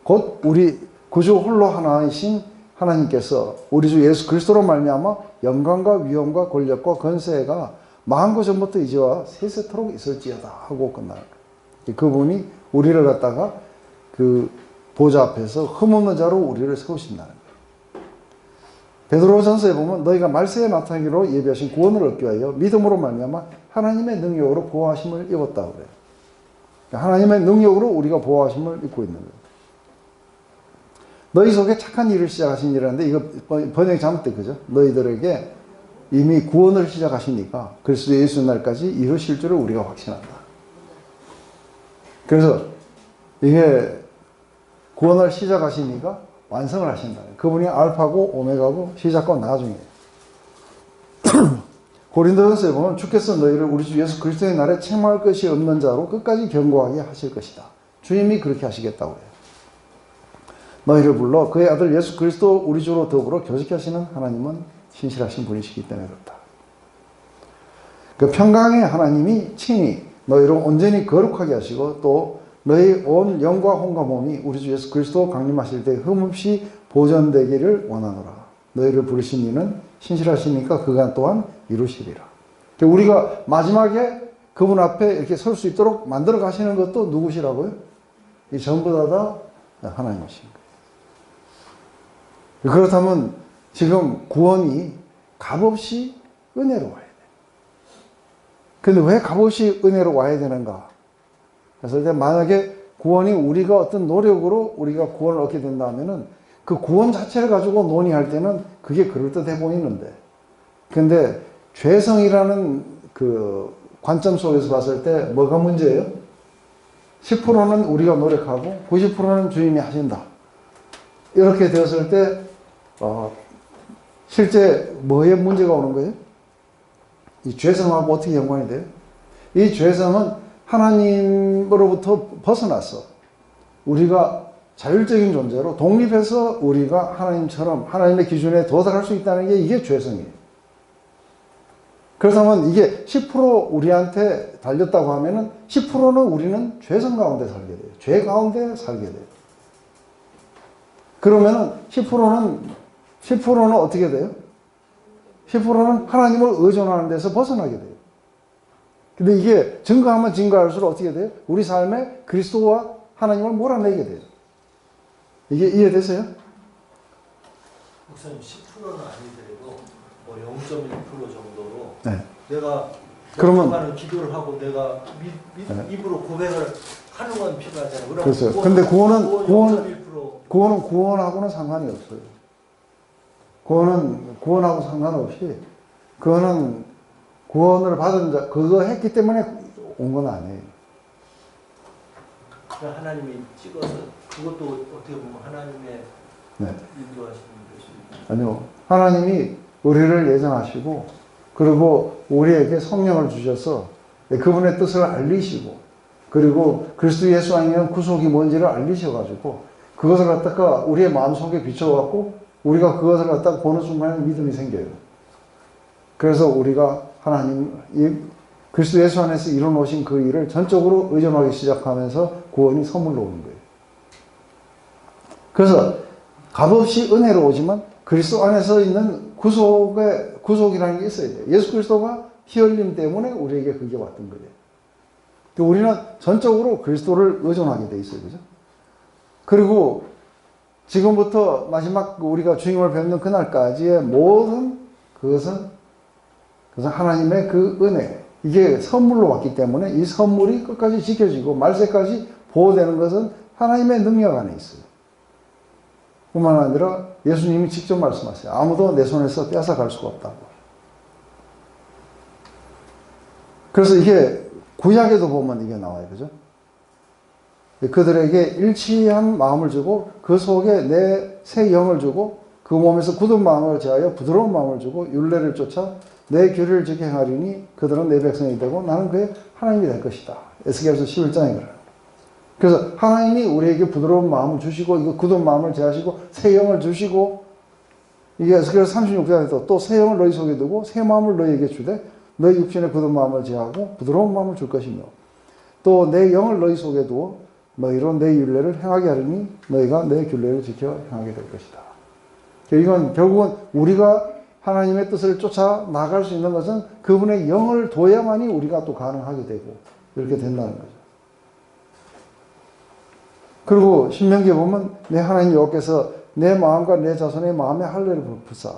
곧 우리 구주 홀로 하나이신 하나님께서 우리 주 예수 그리스도로 말미암아 영광과 위엄과 권력과 권세가 만고 전부터 이제와 세세토록 있을지어다 하고 끝나는 거예요. 그분이 우리를 갖다가 그 보좌 앞에서 흠없는 자로 우리를 세우신다는 거예요. 베드로전서에 보면 너희가 말세에 나타나기로 예비하신 구원을 얻기 위하여 믿음으로 말미암아 하나님의 능력으로 보호하심을 입었다고 그래요. 하나님의 능력으로 우리가 보호하심을 입고 있는 거예요. 너희 속에 착한 일을 시작하신 일이라는데 이거 번역이 잘못된 거죠. 너희들에게 이미 구원을 시작하시니까 그리스도 예수 날까지 이루실 줄을 우리가 확신한다. 그래서 이게 구원을 시작하시니까 완성을 하신다. 그분이 알파고 오메가고 시작과 나중이에요. 고린도전서에 보면 주께서 너희를 우리 주 예수 그리스도의 날에 책망할 것이 없는 자로 끝까지 견고하게 하실 것이다. 주님이 그렇게 하시겠다고 해요. 너희를 불러 그의 아들 예수 그리스도 우리 주로 더불어 교직케 하시는 하나님은 신실하신 분이시기 때문에 그렇다. 그 평강의 하나님이 친히 너희를 온전히 거룩하게 하시고 또 너희 온 영과 혼과 몸이 우리 주 예수 그리스도 강림하실 때 흠없이 보존되기를 원하노라. 너희를 부르신 이는 신실하시니까 그간 또한 이루시리라. 우리가 마지막에 그분 앞에 이렇게 설 수 있도록 만들어 가시는 것도 누구시라고요? 이 전부 다 하나님이신 거예요. 그렇다면 지금 구원이 값없이 은혜로 와야 돼. 근데 왜 값없이 은혜로 와야 되는가? 그래서 만약에 구원이 우리가 어떤 노력으로 우리가 구원을 얻게 된다면은 그 구원 자체를 가지고 논의할 때는 그게 그럴듯해 보이는데, 근데 죄성이라는 그 관점 속에서 봤을 때 뭐가 문제예요? 10%는 우리가 노력하고 90%는 주님이 하신다. 이렇게 되었을 때 실제 뭐에 문제가 오는 거예요? 이 죄성하고 어떻게 연관이 돼요? 이 죄성은 하나님으로부터 벗어나서 우리가 자율적인 존재로 독립해서 우리가 하나님처럼 하나님의 기준에 도달할 수 있다는 게 이게 죄성이에요. 그렇다면 이게 10% 우리한테 달렸다고 하면은 10%는 우리는 죄성 가운데 살게 돼요. 죄 가운데 살게 돼요. 그러면은 10%는 어떻게 돼요? 10%는 하나님을 의존하는 데서 벗어나게 돼요. 근데 이게 증가하면 증가할수록 어떻게 돼요? 우리 삶에 그리스도와 하나님을 몰아내게 돼요. 이게 이해되세요? 목사님 10%는 아니더라도 뭐 0.1% 정도로 네. 내가 그러면 기도를 하고 내가 입으로 고백을 하는 건 필요하잖아요. 그렇죠. 근데 구원은 구원하고는 상관이 없어요. 구원하고 상관없이 그거는 구원을 받은 자 그거 했기 때문에 온 건 아니에요. 하나님이 찍어서 그것도 어떻게 보면 하나님의 인도하시는 것입니다. 아니요. 하나님이 우리를 예정하시고 그리고 우리에게 성령을 주셔서 그분의 뜻을 알리시고 그리고 그리스도 예수 안에는 구속이 뭔지를 알리셔가지고 그것을 갖다가 우리의 마음속에 비춰갖고 우리가 그것을 갖다가 보는 순간에 믿음이 생겨요. 그래서 우리가 하나님, 이 그리스도 예수 안에서 이루어놓으신 그 일을 전적으로 의존하기 시작하면서 구원이 선물로 오는 거예요. 그래서 값없이 은혜로 오지만 그리스도 안에서 있는 구속이라는 게 있어야 돼요. 예수 그리스도가 피 흘림 때문에 우리에게 그게 왔던 거예요. 우리는 전적으로 그리스도를 의존하게 돼 있어요. 그죠? 그리고 지금부터 마지막 우리가 주님을 뵙는 그날까지의 모든 그것은 하나님의 그 은혜, 이게 선물로 왔기 때문에 이 선물이 끝까지 지켜지고 말세까지 보호되는 것은 하나님의 능력 안에 있어요. 뿐만 아니라 예수님이 직접 말씀하세요. 아무도 내 손에서 뺏어갈 수가 없다고. 그래서 이게 구약에도 보면 이게 나와요. 그죠? 그들에게 일치한 마음을 주고 그 속에 내 새 영을 주고 그 몸에서 굳은 마음을 제하여 부드러운 마음을 주고 율례를 쫓아 내 규례를 지켜 행하리니 그들은 내 백성이 되고 나는 그의 하나님이 될 것이다. 에스겔서 11장에 그래요. 그래서 하나님이 우리에게 부드러운 마음을 주시고 이거 굳은 마음을 제하시고 새 영을 주시고 이게 에스겔서 36장에도 또 새 영을 너희 속에 두고 새 마음을 너희에게 주되 너희 육신의 굳은 마음을 제하고 부드러운 마음을 줄 것이며 또 내 영을 너희 속에 두어 너희로 내 율례를 행하게 하리니 너희가 내 율례를 지켜 행하게 될 것이다. 이건 결국은 우리가 하나님의 뜻을 쫓아 나갈 수 있는 것은 그분의 영을 둬야만이 우리가 또 가능하게 되고 이렇게 된다는 거죠. 그리고 신명기에 보면 내 하나님 여호와께서 내 마음과 내 자손의 마음에 할례를 베푸사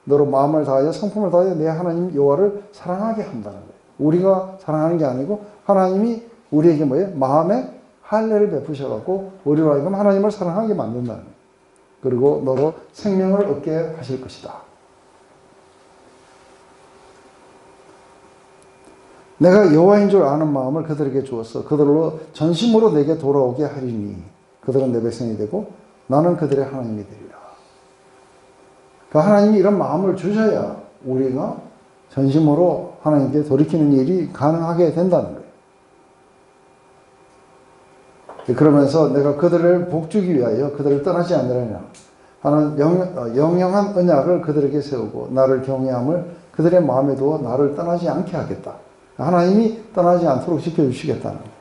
너로 마음을 다하여 성품을 다하여 내 하나님 여호와를 사랑하게 한다는 거예요. 우리가 사랑하는 게 아니고 하나님이 우리에게 뭐예요? 마음에 할례를 베푸셔갖고 우리로 하여금 하나님을 사랑하게 만든다는 거예요. 그리고 너로 생명을 얻게 하실 것이다. 내가 여호와인 줄 아는 마음을 그들에게 주었어. 그들로 전심으로 내게 돌아오게 하리니 그들은 내 백성이 되고 나는 그들의 하나님이 되리라. 그러니까 하나님이 이런 마음을 주셔야 우리가 전심으로 하나님께 돌이키는 일이 가능하게 된다는 거예요. 그러면서 내가 그들을 복주기 위하여 그들을 떠나지 않으려냐 하는 영영한 언약을 그들에게 세우고 나를 경외함을 그들의 마음에 두어 나를 떠나지 않게 하겠다. 하나님이 떠나지 않도록 지켜주시겠다는 거예요.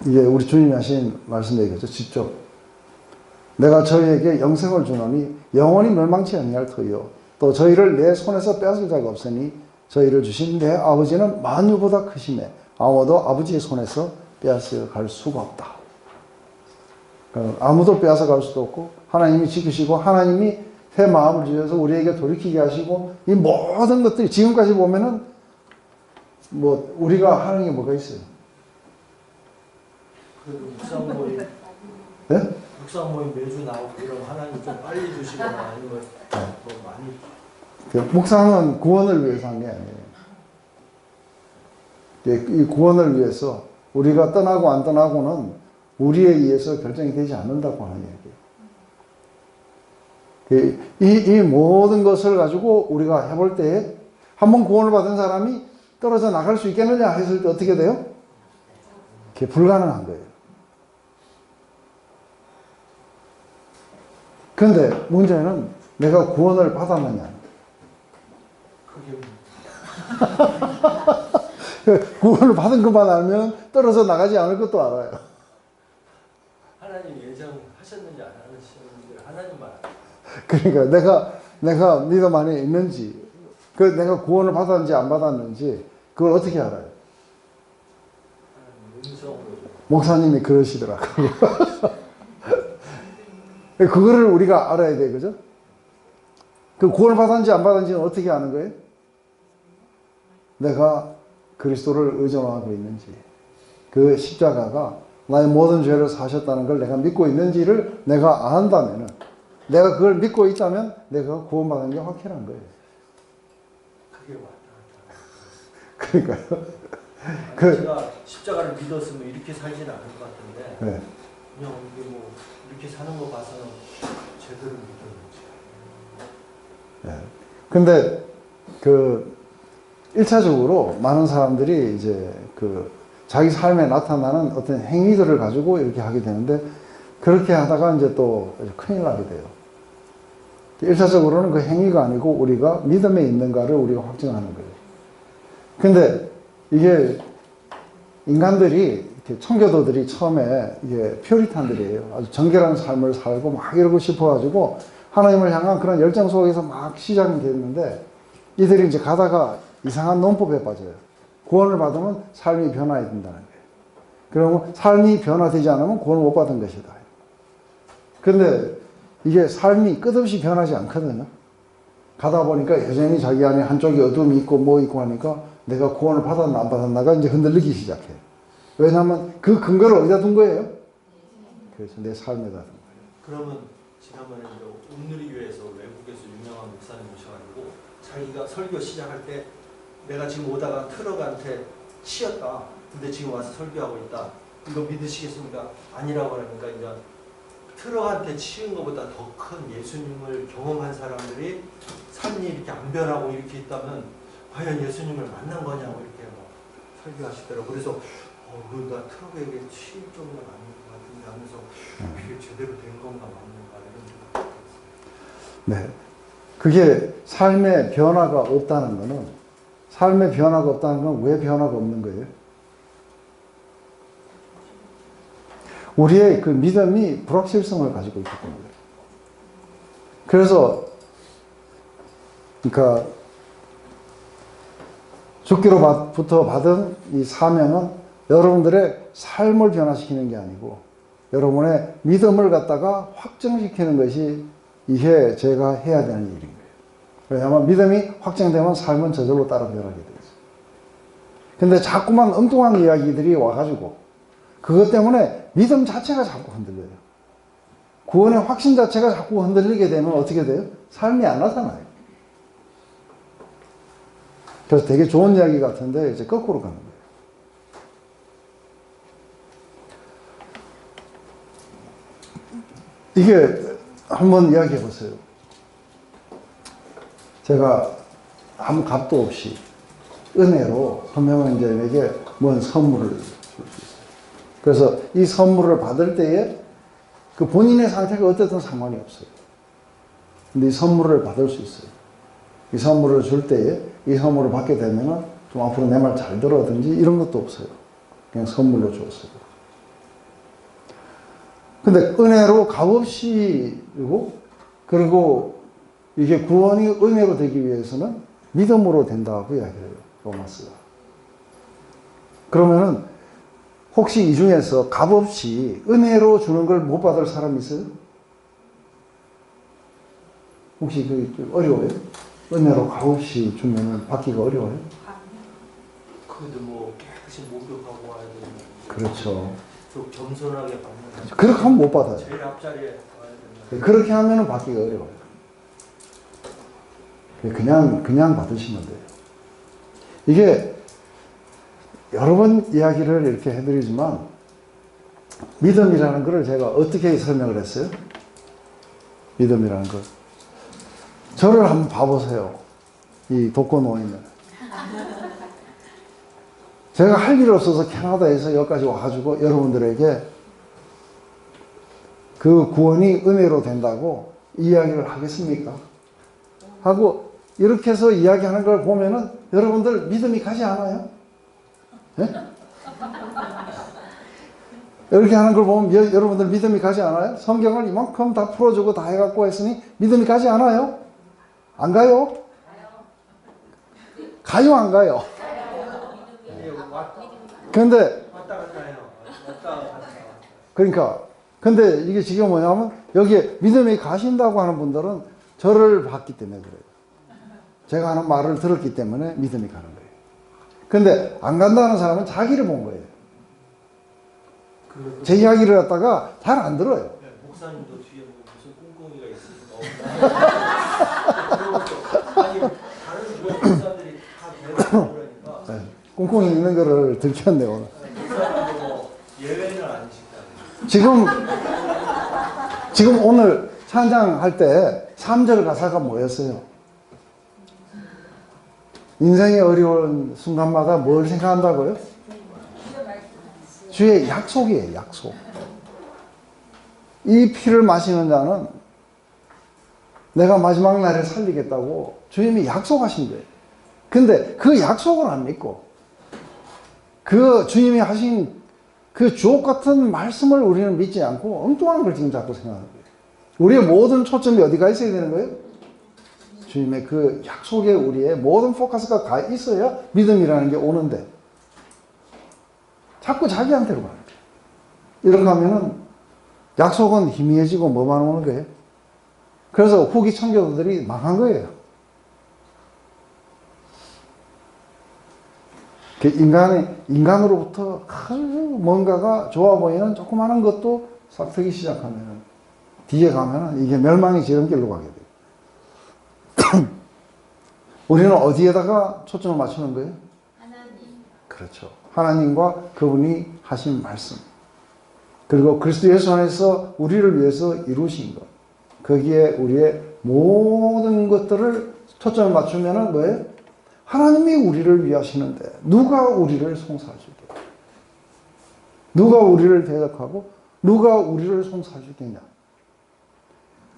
이게 우리 주님이 하신 말씀이겠죠. 직접 내가 저희에게 영생을 주노니 영원히 멸망치 아니할 터이요 또 저희를 내 손에서 빼앗을 자가 없으니 저희를 주신 내 아버지는 만유보다 크심에 아무도 아버지의 손에서 빼앗아 갈 수가 없다. 아무도 빼앗아 갈 수도 없고 하나님이 지키시고 하나님이 새 마음을 주셔서 우리에게 돌이키게 하시고 이 모든 것들이 지금까지 보면은 뭐 우리가 하는 게 뭐가 있어요? 그래도 묵상 모임, 네? 묵상 모임 매주 나오고 그럼 하나님 좀 빨리 주시거나 아니면 뭐 많이 묵상은 구원을 위해서 한 게 아니에요. 이 구원을 위해서 우리가 떠나고 안 떠나고는 우리에 의해서 결정이 되지 않는다고 하는 얘기예요. 이 모든 것을 가지고 우리가 해볼 때에 한번 구원을 받은 사람이 떨어져 나갈 수 있겠느냐 했을 때 어떻게 돼요? 그게 불가능한 거예요. 그런데 문제는 내가 구원을 받았느냐. 구원을 받은 것만 알면 떨어져 나가지 않을 것도 알아요. 하나님 예정하셨는지 안 하셨는지 하나님만 그러니까 내가 믿음 안에 있는지 내가 구원을 받았는지 안 받았는지 그걸 어떻게 알아요? 목사님이 그러시더라고요. 그거를 우리가 알아야 돼, 그죠? 그 구원을 받았는지 안 받았는지는 어떻게 아는 거예요? 내가 그리스도를 의존하고 있는지, 그 십자가가 나의 모든 죄를 사셨다는 걸 내가 믿고 있는지를 내가 안다면은, 내가 그걸 믿고 있다면 내가 구원받은 게 확실한 거예요. 그게 맞다. 그러니까요. 제가 십자가를 믿었으면 이렇게 살지는 않을 것 같은데 네. 그냥 이게 뭐 이렇게 사는 거 봐서는 제대로 믿었는지. 네. 근데 1차적으로 많은 사람들이 이제 자기 삶에 나타나는 어떤 행위들을 가지고 이렇게 하게 되는데 그렇게 하다가 이제 또 큰일 나게 돼요. 일차적으로는 그 행위가 아니고 우리가 믿음에 있는가를 우리가 확증하는 거예요. 근데 이게 인간들이, 청교도들이 처음에 이게 퓨리탄들이에요. 아주 정결한 삶을 살고 막 이러고 싶어가지고 하나님을 향한 그런 열정 속에서 막 시작이 됐는데 이들이 이제 가다가 이상한 논법에 빠져요. 구원을 받으면 삶이 변화해야 된다는 거예요. 그러면 삶이 변화되지 않으면 구원을 못 받은 것이다. 근데 이게 삶이 끝없이 변하지 않거든요. 가다 보니까 여전히 자기 안에 한쪽이 어둠이 있고 뭐 있고 하니까 내가 구원을 받았나 안 받았나가 이제 흔들리기 시작해요. 왜냐하면 그 근거를 어디다 둔 거예요? 그래서 내 삶에다 둔 거예요. 그러면 지난번에 온누리 교회에서 외국에서 유명한 목사님 오셔가지고 자기가 설교 시작할 때 내가 지금 오다가 트럭한테 치였다. 근데 지금 와서 설교하고 있다. 이거 믿으시겠습니까? 아니라고 하니까 이제 트럭한테 치은 것보다 더 큰 예수님을 경험한 사람들이 삶이 이렇게 안 변하고 이렇게 있다면 과연 예수님을 만난 거냐고 이렇게 막 설교하시더라고요. 그래서 나 트럭에게 치일 정도는 아닌 것 같은데 하면서 그게 제대로 된 건가 맞는가 이런 생각이 들었어요. 네. 그게 삶의 변화가 없다는 거는, 삶의 변화가 없다는 건 왜 변화가 없는 거예요? 우리의 그 믿음이 불확실성을 가지고 있기 때문에. 그래서, 그러니까, 주기로부터 받은 이 사명은 여러분들의 삶을 변화시키는 게 아니고, 여러분의 믿음을 갖다가 확정시키는 것이 이게 제가 해야 되는 일인 거예요. 왜냐하면 믿음이 확정되면 삶은 저절로 따라 변하게 되죠. 근데 자꾸만 엉뚱한 이야기들이 와가지고, 그것 때문에 믿음 자체가 자꾸 흔들려요. 구원의 확신 자체가 자꾸 흔들리게 되면 어떻게 돼요? 삶이 안 나타나요. 그래서 되게 좋은 이야기 같은데 이제 거꾸로 가는 거예요. 이게 한번 이야기해 보세요. 제가 아무 값도 없이 은혜로 한 명은 이제 내게 뭔 선물을 줄 수 있어요. 그래서 이 선물을 받을 때에 그 본인의 상태가 어떻든 상관이 없어요. 근데 이 선물을 받을 수 있어요. 이 선물을 줄 때에 이 선물을 받게 되면은 좀 앞으로 내 말 잘 들어든지 이런 것도 없어요. 그냥 선물로 줬어요. 근데 은혜로 값없이 주고, 그리고 이게 구원이 은혜로 되기 위해서는 믿음으로 된다고 이야기해요. 로마스가. 그러면은 혹시 이 중에서 값없이 은혜로 주는 걸 못 받을 사람 있어요? 혹시 그 어려워요? 은혜로 값없이 주면은 받기가 어려워요? 그래도 뭐 깨끗이 목욕하고 와야 되는. 그렇죠. 좀 겸손하게 받는. 그렇게 하면 못 받아요. 제일 앞자리에 와야 된다. 그렇게 하면은 받기가 어려워요. 그냥 받으시면 돼요. 이게 여러 번 이야기를 이렇게 해드리지만 믿음이라는 것을 제가 어떻게 설명을 했어요? 믿음이라는 것. 저를 한번 봐보세요. 이 독거노인을. 제가 할 일 없어서 캐나다에서 여기까지 와가지고 여러분들에게 그 구원이 은혜로 된다고 이야기를 하겠습니까? 하고 이렇게 해서 이야기하는 걸 보면은 여러분들 믿음이 가지 않아요? 네? 이렇게 하는 걸 보면 여러분들 믿음이 가지 않아요? 성경을 이만큼 다 풀어주고 다 해갖고 했으니 믿음이 가지 않아요? 안 가요? 가요, 안 가요? 근데, 왔다 갔다 해요. 왔다 갔다. 그러니까, 근데 이게 지금 뭐냐면, 여기에 믿음이 가신다고 하는 분들은 저를 봤기 때문에 그래요. 제가 하는 말을 들었기 때문에 믿음이 가는 거예요. 근데 안 간다는 사람은 자기를 본 거예요. 제 이야기를 갖다가 잘 안 들어요. 네, 목사님도 뒤에 뭐 무슨 꿍꿍이가 있으니까 아니 다른 교회 목사들이 다 대답을 그러니까 네, 꿍꿍이 있는 거를 들켰네 오늘. 목사님도 뭐 예외는 아니시다. 지금 오늘 찬양할 때 3절 가사가 뭐였어요? 인생의 어려운 순간마다 뭘 생각한다고요? 주의 약속이에요, 약속. 이 피를 마시는 자는 내가 마지막 날에 살리겠다고 주님이 약속하신 거예요. 근데 그 약속을 안 믿고 그 주님이 하신 그 주옥 같은 말씀을 우리는 믿지 않고 엉뚱한 걸 지금 자꾸 생각하는 거예요. 우리의 모든 초점이 어디가 있어야 되는 거예요? 주님의 그 약속에 우리의 모든 포커스가 가 있어야 믿음이라는 게 오는데 자꾸 자기한테로 가는 거예요. 이렇게 하면은 약속은 희미해지고 뭐만 오는 거예요? 그래서 후기 청교도들이 망한 거예요. 인간으로부터 뭔가가 좋아 보이는 조그마한 것도 싹트기 시작하면은 뒤에 가면은 이게 멸망의 지름길로 가게 돼요. 우리는 어디에다가 초점을 맞추는 거예요? 하나님. 그렇죠. 하나님과 그분이 하신 말씀. 그리고 그리스도 예수 안에서 우리를 위해서 이루신 것. 거기에 우리의 모든 것들을 초점을 맞추면은 뭐예요? 하나님이 우리를 위하시는데 누가 우리를 송사할 수 있겠냐? 누가 우리를 대적하고 누가 우리를 송사할 수 있겠냐?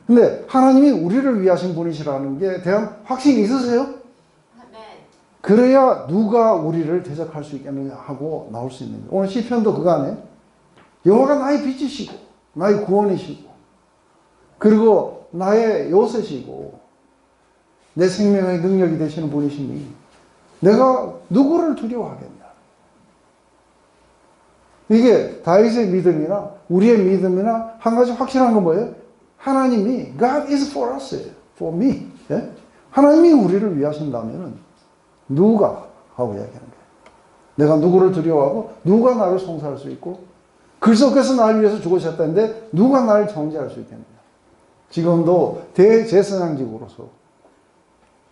근데 하나님이 우리를 위하신 분이시라는 게 대한 확신이 있으세요? 아멘. 그래야 누가 우리를 대적할 수 있겠느냐 하고 나올 수 있는 거예요. 오늘 시편도 그거 안에 여호와가 나의 빛이시고 나의 구원이시고 그리고 나의 요새시고 내 생명의 능력이 되시는 분이시니 내가 누구를 두려워하겠냐. 이게 다윗의 믿음이나 우리의 믿음이나 한 가지 확실한 건 뭐예요? 하나님이 God is for us, for me. 예? 하나님이 우리를 위하신다면 누가 하고 이야기하는 거예요. 내가 누구를 두려워하고 누가 나를 송사할 수 있고 그리스도께서 나를 위해서 죽으셨다는데 누가 나를 정죄할 수 있겠느냐. 지금도 대제사장직으로서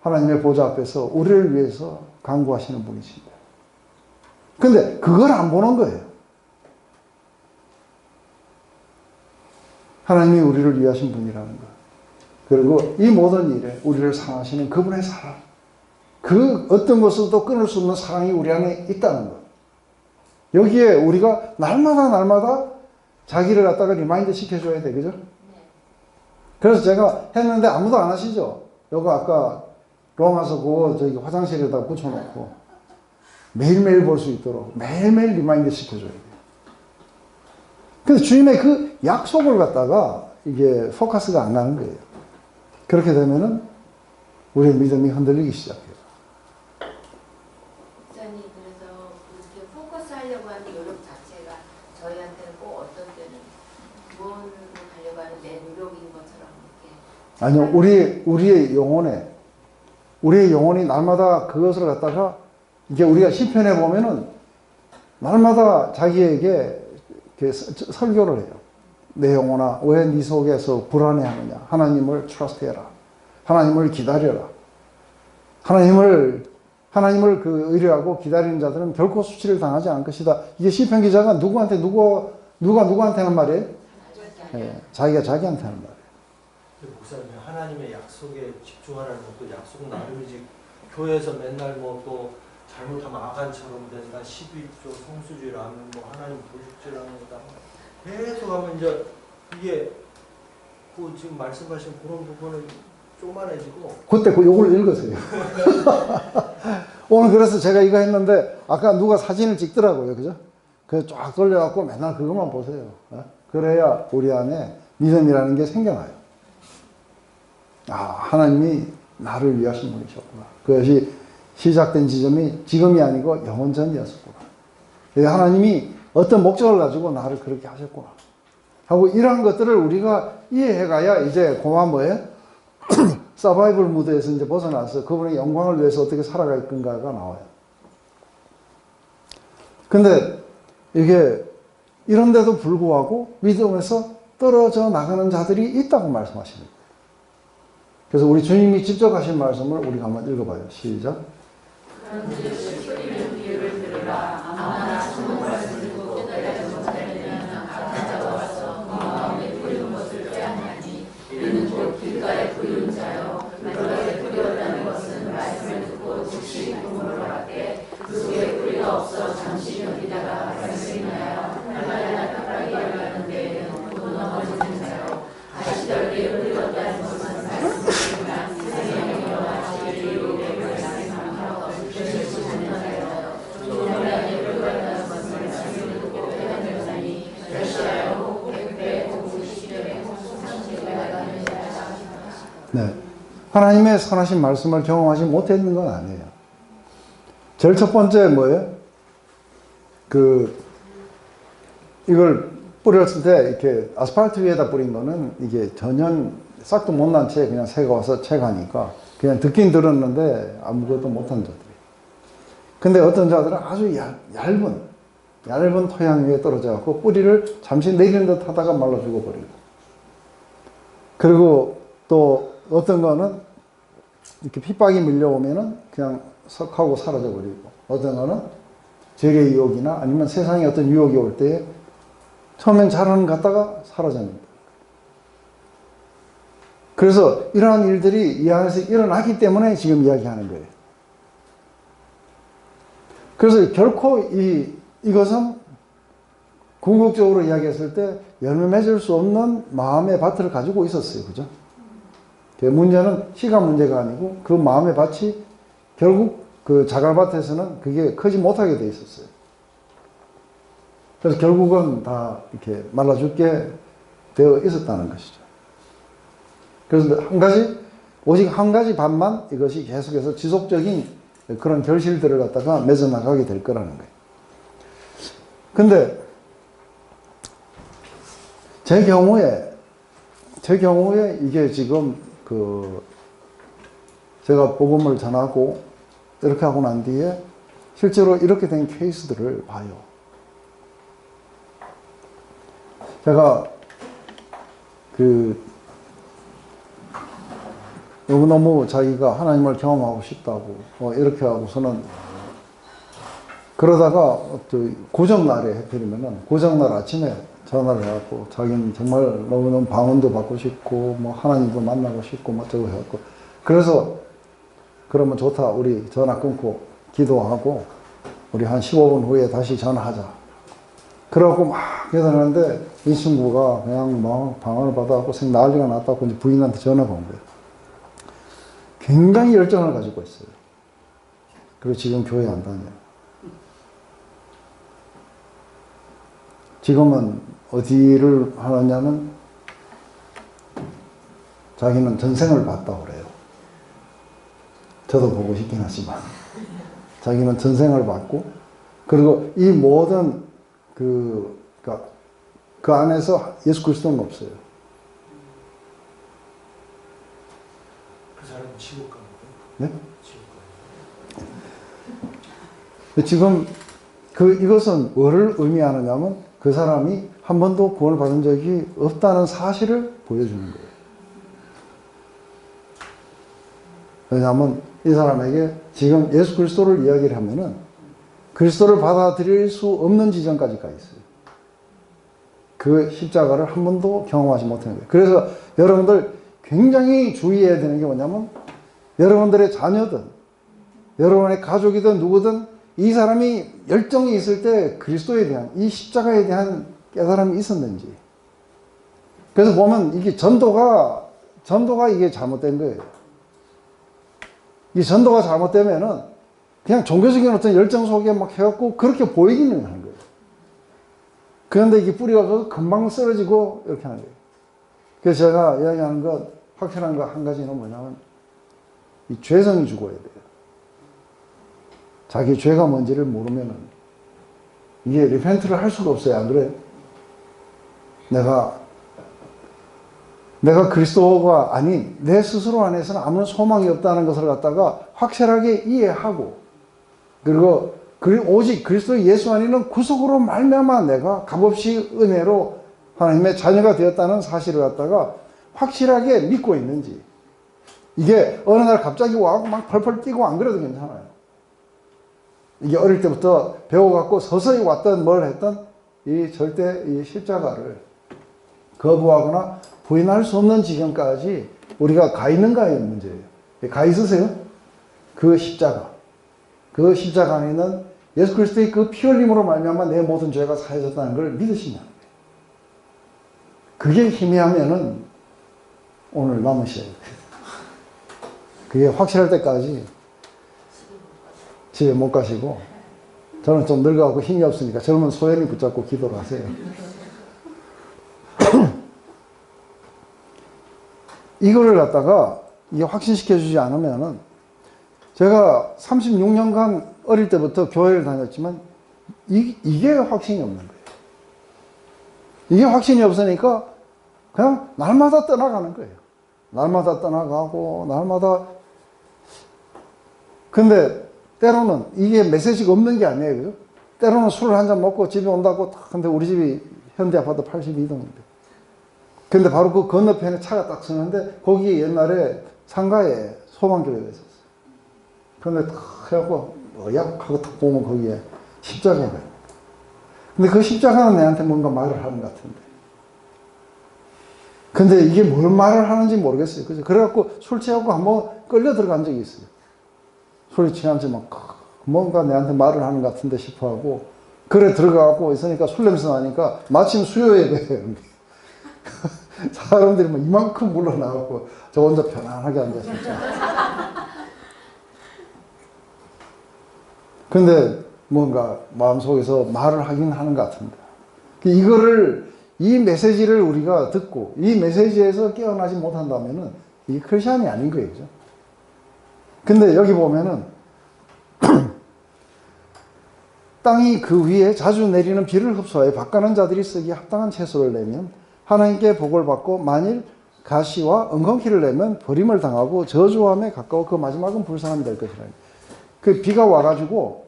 하나님의 보좌 앞에서 우리를 위해서 간구하시는 분이십니다. 근데 그걸 안 보는 거예요. 하나님이 우리를 위하신 분이라는 것. 그리고 이 모든 일에 우리를 사랑하시는 그분의 사랑. 그 어떤 것으로도 끊을 수 없는 사랑이 우리 안에 있다는 것. 여기에 우리가 날마다 자기를 갖다가 리마인드 시켜줘야 돼. 그죠? 그래서 제가 했는데 아무도 안 하시죠? 요거 아까 로마서 그거 저기 화장실에다 붙여놓고 매일매일 볼 수 있도록 매일매일 리마인드 시켜줘야 돼요. 그래서 주님의 그 약속을 갖다가 이게 포커스가 안 가는 거예요. 그렇게 되면은 우리의 믿음이 흔들리기 시작해요. 목사님, 그래서 이렇게 포커스 하려고 하는 노력 자체가 저희한테는 꼭 어떤 때는 구원으로 가려고 하는 내 노력인 것처럼 이렇게. 아니요, 우리의 영혼이 날마다 그것을 갖다가 이제 우리가 시편에 보면은 날마다 자기에게 이렇게 설교를 해요. 내 영혼아, 왜 네 속에서 불안해하느냐? 하나님을 트러스트해라. 하나님을 기다려라. 하나님을 그 의뢰하고 기다리는 자들은 결코 수치를 당하지 않을 것이다. 이게 시편 기자가 누가 누구한테 하는 말이에요? 네, 자기가 자기한테 하는 말이에요. 목사님, 하나님의 약속에 집중하라는 것도 약속은 나름이지. 교회에서 맨날 뭐 또 잘못하면 아간처럼 된다, 12조 성수주의라는 뭐 하나님 도둑질하는 거다. 계속 하면 이제 이게 그 지금 말씀하신 그런 부분은 쪼만해지고. 그때 요걸 읽으세요. 오늘 그래서 제가 이거 했는데 아까 누가 사진을 찍더라고요. 그죠? 그 쫙 돌려갖고 맨날 그것만 보세요. 그래야 우리 안에 믿음이라는 게 생겨나요. 아, 하나님이 나를 위하신 분이셨구나. 그것이 시작된 지점이 지금이 아니고 영원 전이었었구나. 하나님이 어떤 목적을 가지고 나를 그렇게 하셨구나 하고 이러한 것들을 우리가 이해해가야 이제 그만 뭐예요? 서바이벌 무드에서 이제 벗어나서 그분의 영광을 위해서 어떻게 살아갈 건가가 나와요. 근데 이게 이런데도 불구하고 믿음에서 떨어져 나가는 자들이 있다고 말씀하십니다. 그래서 우리 주님이 직접 하신 말씀을 우리가 한번 읽어봐요. 시작. 네. 하나님의 선하신 말씀을 경험하지 못했는 건 아니에요. 제일 첫 번째 뭐예요? 이걸 뿌렸을 때 이렇게 아스팔트 위에다 뿌린 거는 이게 전혀 싹도 못난 채 그냥 새가 와서 채가니까 그냥 듣긴 들었는데 아무것도 못한 자들이. 근데 어떤 자들은 아주 얇은 토양 위에 떨어져 갖고 뿌리를 잠시 내리는 듯 하다가 말라 죽어버리고. 그리고 또 어떤 거는 이렇게 핍박이 밀려오면은 그냥 석 하고 사라져 버리고, 어떤 거는 죄의 유혹이나 아니면 세상에 어떤 유혹이 올 때에 처음엔 잘하는 것 같다가 사라집니다. 그래서 이러한 일들이 이 안에서 일어나기 때문에 지금 이야기하는 거예요. 그래서 결코 이것은 궁극적으로 이야기했을 때 열매 맺을 수 없는 마음의 밭을 가지고 있었어요. 그죠? 문제는 시간 문제가 아니고 그 마음의 밭이 결국 그 자갈밭에서는 그게 크지 못하게 돼 있었어요. 그래서 결국은 다 이렇게 말라 죽게 되어 있었다는 것이죠. 그래서 오직 한 가지 밭만 이것이 계속해서 지속적인 그런 결실들을 갖다가 맺어 나가게 될 거라는 거예요. 근데 제 경우에 이게 지금 제가 복음을 전하고 이렇게 하고 난 뒤에 실제로 이렇게 된 케이스들을 봐요. 제가 너무 자기가 하나님을 경험하고 싶다고 이렇게 하고서는 그러다가 고정날에 해드리면은 고정날 아침에 전화를 해갖고 자기는 정말 너무너무 방언도 받고 싶고 뭐 하나님도 만나고 싶고 뭐 저거 해갖고, 그래서 그러면 좋다, 우리 전화 끊고 기도하고 우리 한 15분 후에 다시 전화하자. 그러고 막 계산하는데 이 친구가 그냥 막 방언을 받아갖고 난리가 났다고 이제 부인한테 전화가 온 거예요. 굉장히 열정을 가지고 있어요. 그리고 지금 교회 안 다녀요. 지금은 어디를 하느냐면 자기는 전생을 봤다고 그래요. 저도 보고 싶긴 하지만 자기는 전생을 봤고, 그리고 이 모든 그 안에서 예수 그리스도는 없어요. 그 사람은 지옥 가는 네? 지옥 가는 지금 이것은 뭐를 의미하느냐면 그 사람이 한 번도 구원을 받은 적이 없다는 사실을 보여주는 거예요. 왜냐하면 이 사람에게 지금 예수 그리스도를 이야기를 하면은 그리스도를 받아들일 수 없는 지점까지 가 있어요. 그 십자가를 한 번도 경험하지 못하는 거예요. 그래서 여러분들 굉장히 주의해야 되는 게 뭐냐면, 여러분들의 자녀든 여러분의 가족이든 누구든 이 사람이 열정이 있을 때 그리스도에 대한, 이 십자가에 대한 깨달음이 있었는지. 그래서 보면 이게 전도가 이게 잘못된 거예요. 이 전도가 잘못되면은 그냥 종교적인 어떤 열정 속에 막 해갖고 그렇게 보이기는 하는 거예요. 그런데 이게 뿌리가 없어서 금방 쓰러지고 이렇게 하는 거예요. 그래서 제가 이야기하는 것, 확실한 거 한 가지는 뭐냐면, 이 죄성이 죽어야 돼요. 자기 죄가 뭔지를 모르면은 이게 리펜트를 할 수가 없어요. 안 그래요? 내가 그리스도가 아닌 내 스스로 안에서는 아무런 소망이 없다는 것을 갖다가 확실하게 이해하고, 그리고 오직 그리스도 예수 안에는 구속으로 말미암아 내가 값없이 은혜로 하나님의 자녀가 되었다는 사실을 갖다가 확실하게 믿고 있는지. 이게 어느 날 갑자기 와서 막 펄펄 뛰고 안 그래도 괜찮아요. 이게 어릴 때부터 배워갖고 서서히 왔던 뭘 했던 절대 이 십자가를 거부하거나 부인할 수 없는 지경까지 우리가 가 있는가의 문제예요. 가 있으세요? 그 십자가 안에는 예수 그리스도의 그 피 흘림으로 말미암아 내 모든 죄가 사해졌다는 걸 믿으시냐. 그게 희미하면은 오늘 남으셔야 돼요. 그게 확실할 때까지 집에 못 가시고, 저는 좀 늙어가고 힘이 없으니까 젊은 소연이 붙잡고 기도를 하세요. 이거를 갖다가 이게 확신시켜 주지 않으면은, 제가 36년간 어릴 때부터 교회를 다녔지만 이게 확신이 없는 거예요. 이게 확신이 없으니까 그냥 날마다 떠나가는 거예요. 날마다 떠나가고 날마다. 근데 때로는 이게 메시지가 없는 게 아니에요. 그죠? 때로는 술을 한잔 먹고 집에 온다고. 근데 우리 집이 현대아파트 82동인데. 근데 바로 그 건너편에 차가 딱 서는데 거기 옛날에 상가에 소방교회가 있었어요. 근데 탁 해갖고 약하고 탁 보면 거기에 십자가가 있어요. 근데 그 십자가는 내한테 뭔가 말을 하는 것 같은데. 근데 이게 뭘 말을 하는지 모르겠어요. 그죠? 그래갖고 술 취하고 한번 끌려 들어간 적이 있어요. 술이 취한지 막 뭔가 내한테 말을 하는 것 같은데 싶어하고. 그래 들어가고 있으니까 술 냄새 나니까 마침 수요 예배예요. 사람들이 막 이만큼 물러나갖고 저 혼자 편안하게 앉았었죠. 근데 뭔가 마음속에서 말을 하긴 하는 것 같은데. 이 메시지를 우리가 듣고 이 메시지에서 깨어나지 못한다면은 이게 크리스찬이 아닌 거예요. 그죠? 근데 여기 보면은 땅이 그 위에 자주 내리는 비를 흡수하여 밭가는 자들이 쓰기에 합당한 채소를 내면 하나님께 복을 받고, 만일 가시와 엉겅퀴를 내면 버림을 당하고 저주함에 가까워 그 마지막은 불쌍함이 될 것이라. 그 비가 와가지고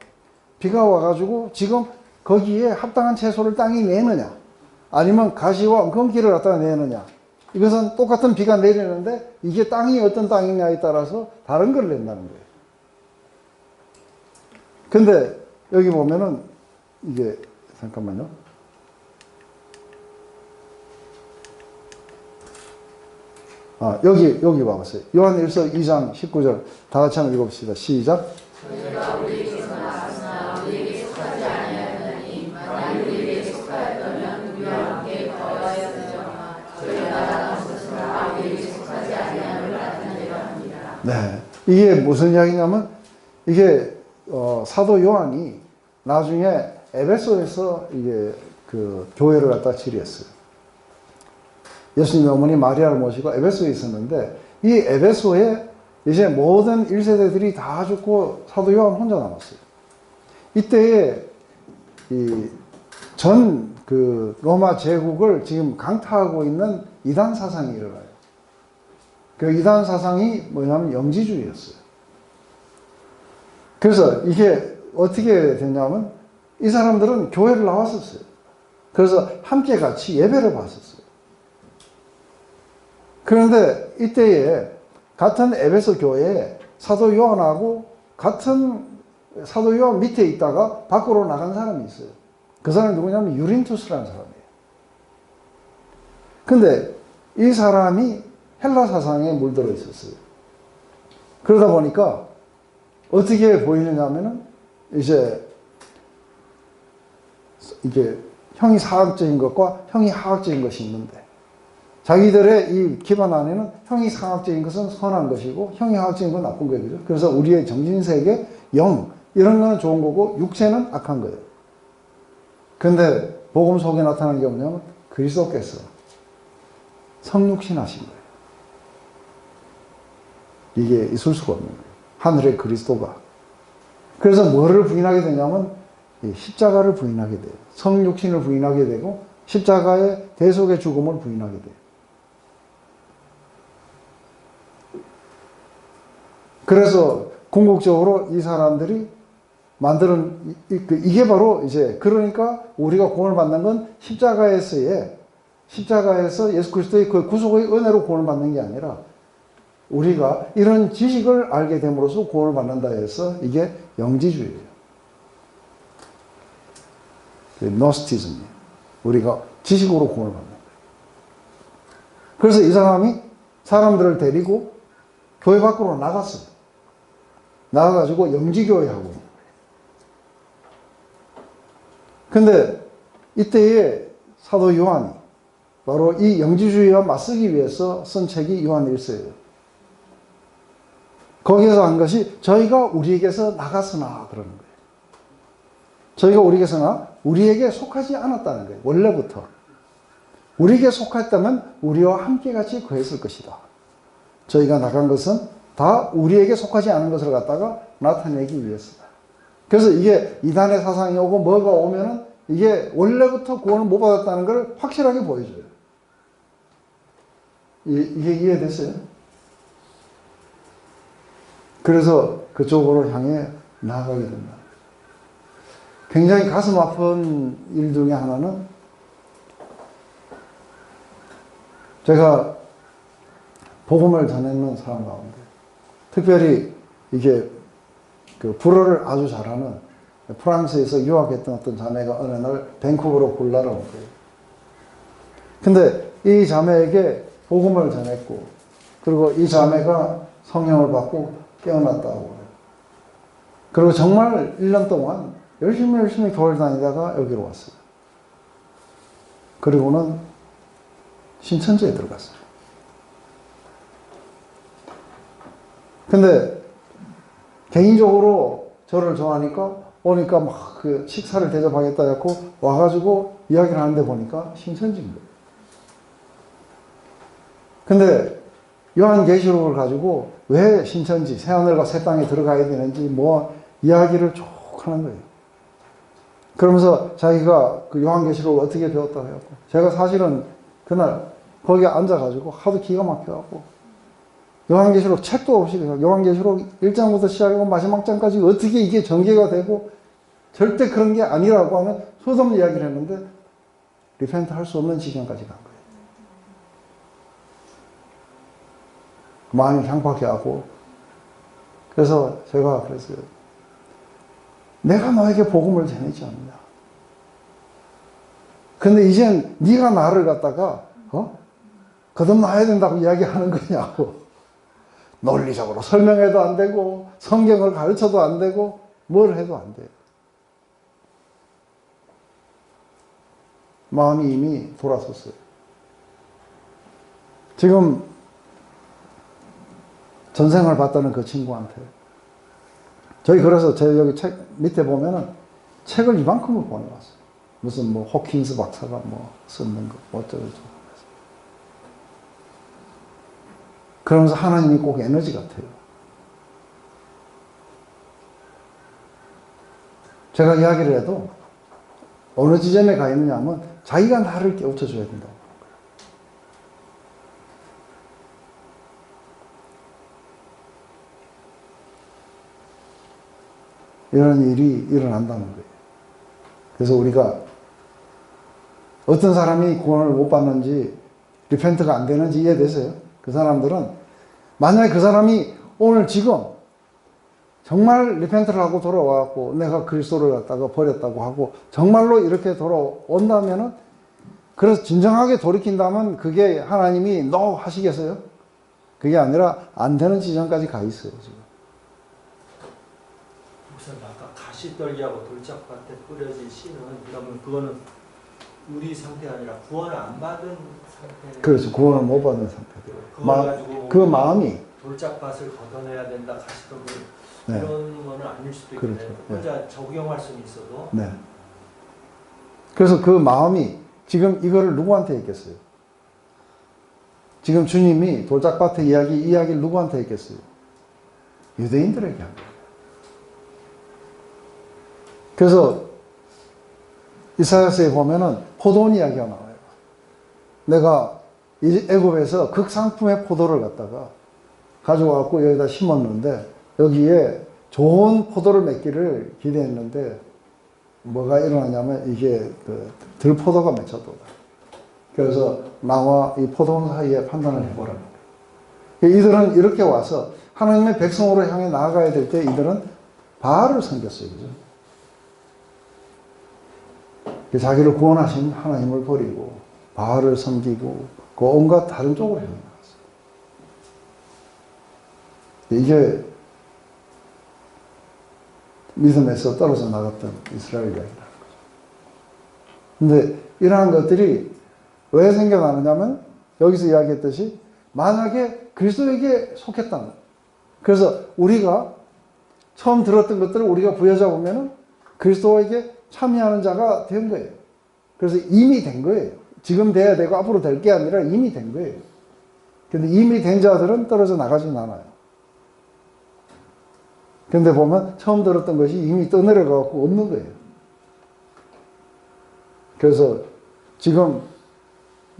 지금 거기에 합당한 채소를 땅이 내느냐, 아니면 가시와 엉겅퀴를 갖다가 내느냐, 이것은 똑같은 비가 내리는데 이게 땅이 어떤 땅이냐에 따라서 다른 걸 낸다는 거예요. 근데 여기 보면은 이게, 잠깐만요. 여기 봐보세요. 요한 1서 2장 19절 다 같이 한번 읽어봅시다. 시작. 저희가 우리에게서 나왔으나 우리에게 속하지 아니하였나니 만일 우리에게 속하였다면 우리와 함께 거하였으리라. 저희가 나간 것은 다 우리에게 속하지 아니함을 나타내려 합니다. 네, 이게 무슨 이야기냐면, 이게 사도 요한이 나중에 에베소에서 이게 그 교회를 갖다 지휘했어요. 예수님의 어머니 마리아를 모시고 에베소에 있었는데, 이 에베소에 이제 모든 1세대들이 다 죽고 사도 요한 혼자 남았어요. 이때에 그 로마 제국을 지금 강타하고 있는 이단 사상이 일어나요. 그 이단 사상이 뭐냐면 영지주의였어요. 그래서 이게 어떻게 됐냐면, 이 사람들은 교회를 나왔었어요. 그래서 함께 같이 예배를 봤었어요. 그런데 이때에 같은 에베소 교회에 사도 요한하고 같은 사도 요한 밑에 있다가 밖으로 나간 사람이 있어요. 그 사람이 누구냐면 유린투스라는 사람이에요. 근데 이 사람이 헬라 사상에 물들어 있었어요. 그러다 보니까 어떻게 보이느냐면은 이제 이게 형이 사학적인 것과 형이 하학적인 것이 있는데, 자기들의 이 기반 안에는 형이 상학적인 것은 선한 것이고 형이 하학적인 건 나쁜 거예요. 그죠? 그래서 우리의 정신세계, 영, 이런 거는 좋은 거고 육체는 악한 거예요. 근데 복음 속에 나타나는 게 뭐냐면 그리스도께서 성육신 하신 거예요. 이게 있을 수가 없는 거예요. 하늘의 그리스도가. 그래서 뭐를 부인하게 되냐면 십자가를 부인하게 돼요. 성육신을 부인하게 되고 십자가의 대속의 죽음을 부인하게 돼요. 그래서 궁극적으로 이 사람들이 만드는 이게 바로 이제, 그러니까 우리가 구원을 받는 건 십자가에서 예수 그리스도의 그 구속의 은혜로 구원을 받는 게 아니라 우리가 이런 지식을 알게 됨으로써 구원을 받는다 해서 이게 영지주의예요. 노스티즘이에요. 우리가 지식으로 구원을 받는 거예요. 그래서 이 사람이 사람들을 데리고 교회 밖으로 나갔어요. 나가가지고 영지교회 하고 있는 거예요. 근데 이때에 사도 요한이 바로 이 영지주의와 맞서기 위해서 쓴 책이 요한 1서예요. 거기에서 한 것이 저희가 우리에게서 나갔으나 그러는 거예요. 저희가 우리에게서나 우리에게 속하지 않았다는 거예요. 원래부터. 우리에게 속했다면 우리와 함께 같이 거했을 것이다. 저희가 나간 것은 다 우리에게 속하지 않은 것을 갖다가 나타내기 위해서다. 그래서 이게 이단의 사상이 오고 뭐가 오면은 이게 원래부터 구원을 못 받았다는 걸 확실하게 보여줘요. 이게 이해됐어요? 그래서 그쪽으로 향해 나아가게 된다. 굉장히 가슴 아픈 일 중에 하나는 제가 복음을 전하는 사람 가운데 특별히 이게 그 불어를 아주 잘하는 프랑스에서 유학했던 어떤 자매가 어느 날 밴쿠버로 굴 날아온 거예요. 근데 이 자매에게 복음을 전했고 그리고 이 자매가 성령을 받고 깨어났다고 해요. 그리고 정말 1년 동안 열심히 교회를 다니다가 여기로 왔어요. 그리고는 신천지에 들어갔어요. 근데 개인적으로 저를 좋아하니까 오니까 막 그 식사를 대접하겠다 해갖고 와가지고 이야기를 하는데 보니까 신천지인 거예요. 근데 요한계시록을 가지고 왜 신천지, 새하늘과 새 땅에 들어가야 되는지 뭐 이야기를 쭉 하는 거예요. 그러면서 자기가 그 요한계시록을 어떻게 배웠다고 해갖고 제가 사실은 그날 거기 앉아가지고 하도 기가 막혀갖고 요한계시록 책도 없이 그냥 요한계시록 1장부터 시작하고 마지막 장까지 어떻게 이게 전개가 되고 절대 그런 게 아니라고 하는 소돔 이야기를 했는데 리펜트 할 수 없는 지경까지 간 거예요. 마음이 향박해하고 그래서 제가 그랬어요. 내가 너에게 복음을 전했지 않느냐. 근데 이젠 네가 나를 갖다가 거듭나야 된다고 이야기하는 거냐고. 논리적으로 설명해도 안 되고 성경을 가르쳐도 안 되고 뭘 해도 안 돼요. 마음이 이미 돌아섰어요. 지금 전생을 봤다는 그 친구한테 저희 그래서 제 여기 책 밑에 보면은 책을 이만큼을 보내왔어요. 무슨 뭐 호킨스 박사가 뭐 쓰는 거 어쩌고저쩌고 그러면서 하나님이 꼭 에너지 같아요. 제가 이야기를 해도 어느 지점에 가 있느냐 하면 자기가 나를 깨우쳐줘야 된다고. 이런 일이 일어난다는 거예요. 그래서 우리가 어떤 사람이 구원을 못 받는지 리펜트가 안 되는지 이해되세요? 그 사람들은 만약에 그 사람이 오늘 지금 정말 리펜트를 하고 돌아와갖고 내가 그리스도를 갖다가 버렸다고 하고 정말로 이렇게 돌아온다면은 그래서 진정하게 돌이킨다면 그게 하나님이 no 하시겠어요? 그게 아니라 안 되는 지점까지 가 있어요 지금. 목사님 아까 가시떨기하고 돌짝밭에 뿌려진 씨는 그러면 그거는 우리 상태가 아니라 구원을 안 받은 상태. 그렇죠. 구원을 못 받은 상태들. 그 마음이 돌짝밭을 걷어내야 된다 가시떨기 네. 이런 거는 아닐 수도 있겠네요. 그렇죠. 혼자 적용할 수는 있어도. 네. 그래서 그 마음이 지금 이거를 누구한테 했겠어요? 지금 주님이 돌짝밭의 이야기를 누구한테 했겠어요? 유대인들에게 한 거예요. 그래서 이사야서에 보면은 포도원 이야기가 나와요. 내가 애굽에서 극상품의 포도를 갖다가 가져와갖고 여기다 심었는데 여기에 좋은 포도를 맺기를 기대했는데 뭐가 일어나냐면 이게 그 들포도가 맺혀도다. 그래서 나와 이 포도원 사이에 판단을 해보라는 거예요. 이들은 이렇게 와서 하나님의 백성으로 향해 나아가야 될 때 이들은 바알을 섬겼어요. 그죠? 자기를 구원하신 하나님을 버리고 바알을 섬기고 그 온갖 다른 쪽으로 향해 나갔어요. 이게 믿음에서 떨어져 나갔던 이스라엘 이야기라는 거죠. 근데 이러한 것들이 왜 생겨나느냐면 여기서 이야기했듯이 만약에 그리스도에게 속했다는 거예요. 그래서 우리가 처음 들었던 것들을 우리가 부여잡으면 그리스도에게 참여하는 자가 된 거예요. 그래서 이미 된 거예요. 지금 돼야 되고 앞으로 될 게 아니라 이미 된 거예요. 근데 이미 된 자들은 떨어져 나가진 않아요. 근데 보면 처음 들었던 것이 이미 떠내려가고 없는 거예요. 그래서 지금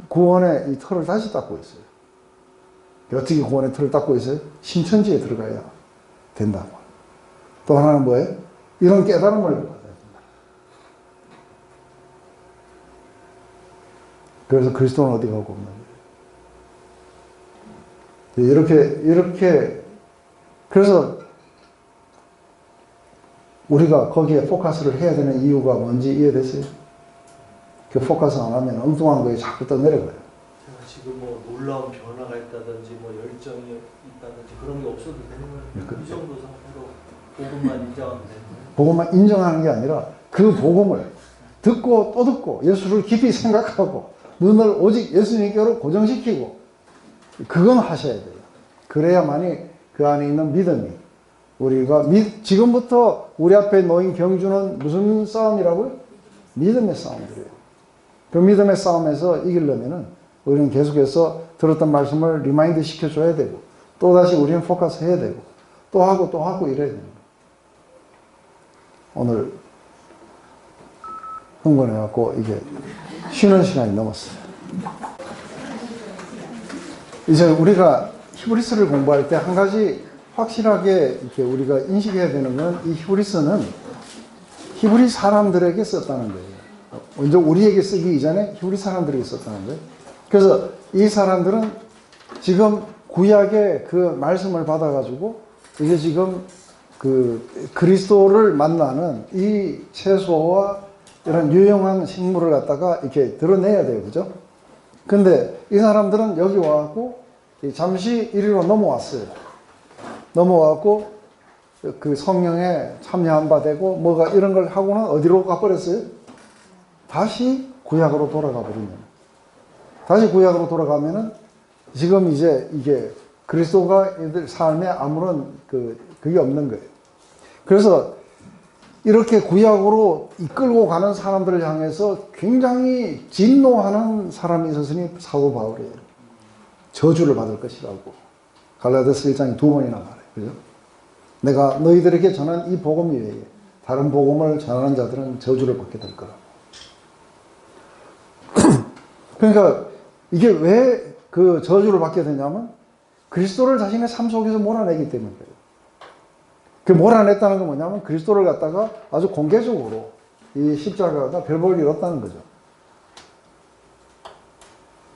구원의 이 털을 다시 닦고 있어요. 어떻게 구원의 털을 닦고 있어요? 신천지에 들어가야 된다고. 또 하나는 뭐예요? 이런 깨달음을 받아야 된다. 그래서 그리스도는 어디 가고 없는 거예요. 이렇게 그래서 우리가 거기에 포커스를 해야 되는 이유가 뭔지 이해됐어요? 그 포커스 안 하면 엉뚱한 거에 자꾸 떠내려가요. 제가 지금 뭐 놀라운 변화가 있다든지 뭐 열정이 있다든지 그런 게 없어도 되는 거예요. 이 정도 상태로 복음만 인정하면 되는 거예요. 복음만 인정하는 게 아니라 그 복음을 듣고 또 듣고 예수를 깊이 생각하고 눈을 오직 예수님께로 고정시키고 그건 하셔야 돼요. 그래야만이 그 안에 있는 믿음이 우리가 지금부터 우리 앞에 놓인 경주는 무슨 싸움이라고요? 믿음의 싸움들이에요. 그 믿음의 싸움에서 이기려면은 우리는 계속해서 들었던 말씀을 리마인드 시켜줘야 되고 또다시 우리는 포커스 해야 되고 또 하고 이래야 됩니다. 오늘 흥분해갖고 이게 쉬는 시간이 넘었어요. 이제 우리가 히브리서를 공부할 때 한 가지 확실하게 이렇게 우리가 인식해야 되는 건 이 히브리서는 히브리 사람들에게 썼다는 거예요. 먼저 우리에게 쓰기 이전에 히브리 사람들에게 썼다는 거예요. 그래서 이 사람들은 지금 구약의 그 말씀을 받아가지고 이게 지금 그 그리스도를 만나는 이 채소와 이런 유용한 식물을 갖다가 이렇게 드러내야 돼요. 그죠? 근데 이 사람들은 여기 와갖고 잠시 이리로 넘어왔어요. 넘어왔고 그 성령에 참여한 바 되고 뭐가 이런 걸 하고는 어디로 가버렸어요? 다시 구약으로 돌아가 버리면 다시 구약으로 돌아가면은 지금 이제 이게 그리스도가 이들 삶에 아무런 그게 없는 거예요. 그래서 이렇게 구약으로 이끌고 가는 사람들을 향해서 굉장히 진노하는 사람이 있었으니 사도 바울이에요. 저주를 받을 것이라고 갈라디아서 1장에 2번이나 말해요. 그죠? 내가 너희들에게 전한 이 복음 외에 다른 복음을 전하는 자들은 저주를 받게 될 거라고. 그러니까 이게 왜 그 저주를 받게 되냐면 그리스도를 자신의 삶 속에서 몰아내기 때문이에요. 그 몰아냈다는 건 뭐냐면 그리스도를 갖다가 아주 공개적으로 이 십자가가 별 볼 일 없다는 거죠.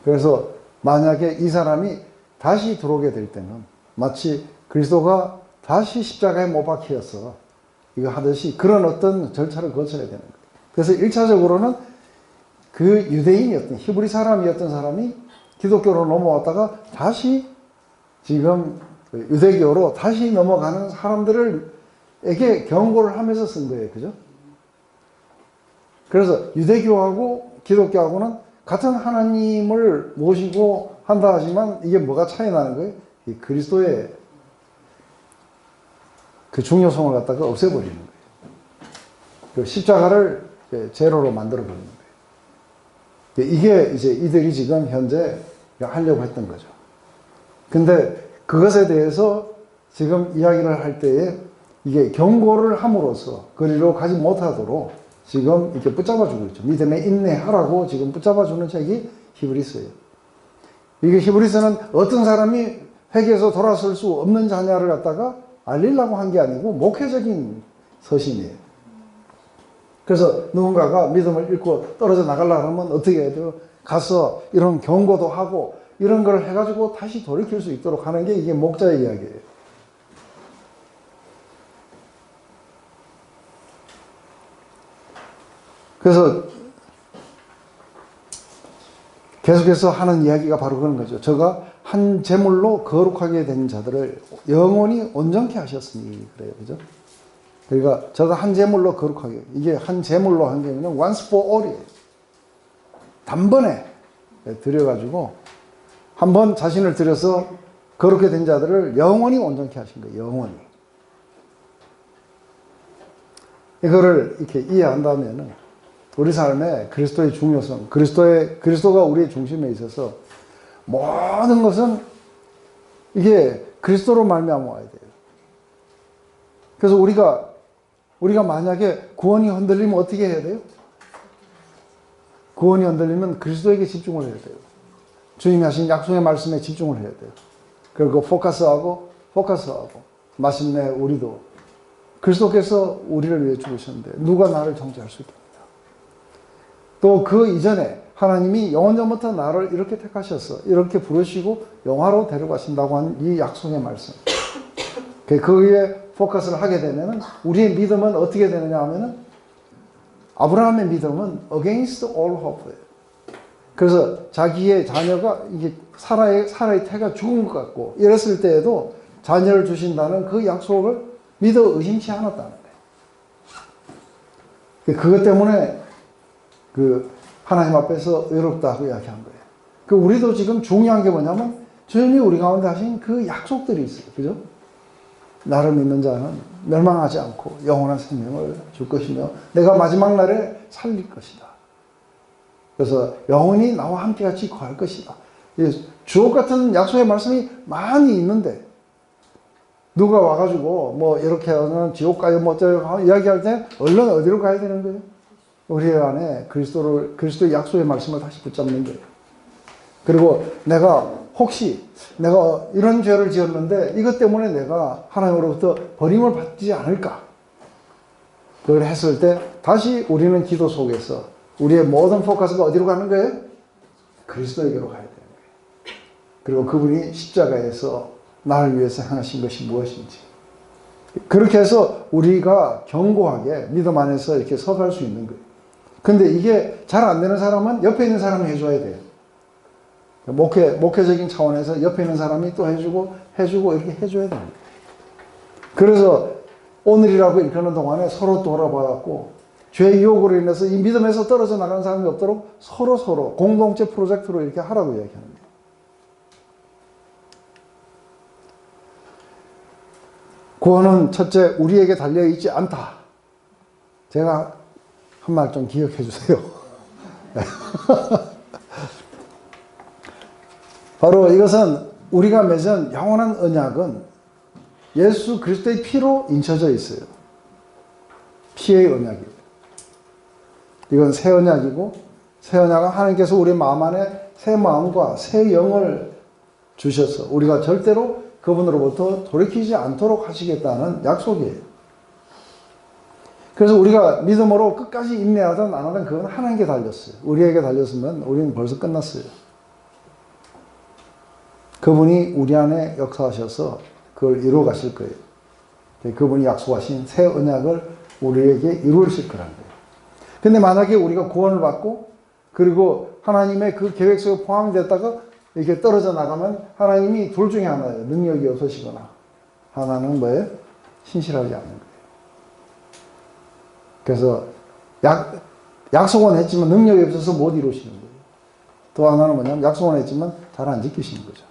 그래서 만약에 이 사람이 다시 들어오게 될 때는 마치 그리스도가 다시 십자가에 못 박혀서 이거 하듯이 그런 어떤 절차를 거쳐야 되는 거예요. 그래서 1차적으로는 그 유대인이었던 히브리 사람이었던 사람이 기독교로 넘어왔다가 다시 지금 유대교로 다시 넘어가는 사람들에게 경고를 하면서 쓴 거예요. 그죠? 그래서 유대교하고 기독교하고는 같은 하나님을 모시고 한다 하지만 이게 뭐가 차이 나는 거예요? 이 그리스도의 그 중요성을 갖다가 없애버리는 거예요. 그 십자가를 제로로 만들어버리는 거예요. 이게 이제 이들이 지금 현재 하려고 했던 거죠. 근데 그것에 대해서 지금 이야기를 할 때에 이게 경고를 함으로써 거리로 가지 못하도록 지금 이렇게 붙잡아주고 있죠. 믿음에 인내하라고 지금 붙잡아주는 책이 히브리서예요. 이게 히브리서는 어떤 사람이 회개해서 돌아설 수 없는 자냐를 갖다가 알리려고 한 게 아니고 목회적인 서신이에요. 그래서 누군가가 믿음을 잃고 떨어져 나가려고 하면 어떻게 해야 돼요? 가서 이런 경고도 하고 이런 걸 해가지고 다시 돌이킬 수 있도록 하는 게 이게 목자의 이야기예요. 그래서 계속해서 하는 이야기가 바로 그런 거죠. 저가 한 제물로 거룩하게 된 자들을 영원히 온전케 하셨으니 그래요. 그죠? 그러니까 저가 한 제물로 거룩하게, 이게 한 제물로 한 게 아니라 once for all이에요. 단번에 드려가지고 한번 자신을 들여서 거룩하게 된 자들을 영원히 온전케 하신 거예요. 영원히. 이거를 이렇게 이해한다면은 우리 삶에 그리스도의 중요성, 그리스도가 우리의 중심에 있어서 모든 것은 이게 그리스도로 말미암아 와야 돼요. 그래서 우리가 만약에 구원이 흔들리면 어떻게 해야 돼요? 구원이 흔들리면 그리스도에게 집중을 해야 돼요. 주님이 하신 약속의 말씀에 집중을 해야 돼요. 그리고 포커스하고 마침내 우리도 그리스도께서 우리를 위해 죽으셨는데 누가 나를 정죄할 수 있습니까? 또 그 이전에 하나님이 영원전부터 나를 이렇게 택하셔서 이렇게 부르시고 영화로 데려가신다고 하는 이 약속의 말씀. 거기에 포커스를 하게 되면 우리의 믿음은 어떻게 되느냐 하면은 아브라함의 믿음은 against all hope예요. 그래서 자기의 자녀가 이게 사라의 태가 죽은 것 같고 이랬을 때에도 자녀를 주신다는 그 약속을 믿어 의심치 않았다는 거예요. 그것 때문에 하나님 앞에서 의롭다고 이야기한 거예요. 우리도 지금 중요한 게 뭐냐면 주님이 우리 가운데 하신 그 약속들이 있어요. 그죠? 나를 믿는 자는 멸망하지 않고 영원한 생명을 줄 것이며 내가 마지막 날에 살릴 것이다. 그래서 영원히 나와 함께 같이 거할 것이다. 주옥 같은 약속의 말씀이 많이 있는데 누가 와가지고 뭐 이렇게 하면 지옥 가요 뭐 어쩌고 이야기할 때 얼른 어디로 가야 되는 거예요? 우리 안에 그리스도의 약속의 말씀을 다시 붙잡는 거예요. 그리고 혹시 내가 이런 죄를 지었는데 이것 때문에 내가 하나님으로부터 버림을 받지 않을까? 그걸 했을 때 다시 우리는 기도 속에서 우리의 모든 포커스가 어디로 가는 거예요? 그리스도에게로 가야 되는 거예요. 그리고 그분이 십자가에서 나를 위해서 행하신 것이 무엇인지. 그렇게 해서 우리가 견고하게 믿음 안에서 이렇게 서갈 수 있는 거예요. 근데 이게 잘 안 되는 사람은 옆에 있는 사람이 해줘야 돼요. 목회적인 차원에서 옆에 있는 사람이 또 해주고 이렇게 해줘야 됩니다. 그래서 오늘이라고 일하는 동안에 서로 돌아봐갖고 죄의 유혹으로 인해서 이 믿음에서 떨어져 나가는 사람이 없도록 서로 공동체 프로젝트로 이렇게 하라고 이야기하는 거예요. 구원은 첫째 우리에게 달려있지 않다. 제가 한 말 좀 기억해 주세요. 바로 이것은 우리가 맺은 영원한 언약은 예수 그리스도의 피로 인쳐져 있어요. 피의 언약이에요. 이건 새 언약이고 새 언약은 하나님께서 우리 마음 안에 새 마음과 새 영을 주셔서 우리가 절대로 그분으로부터 돌이키지 않도록 하시겠다는 약속이에요. 그래서 우리가 믿음으로 끝까지 인내하든 안 하든 그건 하나님께 달렸어요. 우리에게 달렸으면 우리는 벌써 끝났어요. 그분이 우리 안에 역사하셔서 그걸 이루어 가실 거예요. 그분이 약속하신 새 언약을 우리에게 이루실 거라는 거예요. 근데 만약에 우리가 구원을 받고 그리고 하나님의 그 계획 속에 포함됐다가 이렇게 떨어져 나가면 하나님이 둘 중에 하나예요. 능력이 없으시거나 하나는 뭐예요? 신실하지 않는 거예요. 그래서 약속은 했지만 능력이 없어서 못 이루시는 거예요. 또 하나는 뭐냐면 약속은 했지만 잘 안 지키시는 거죠.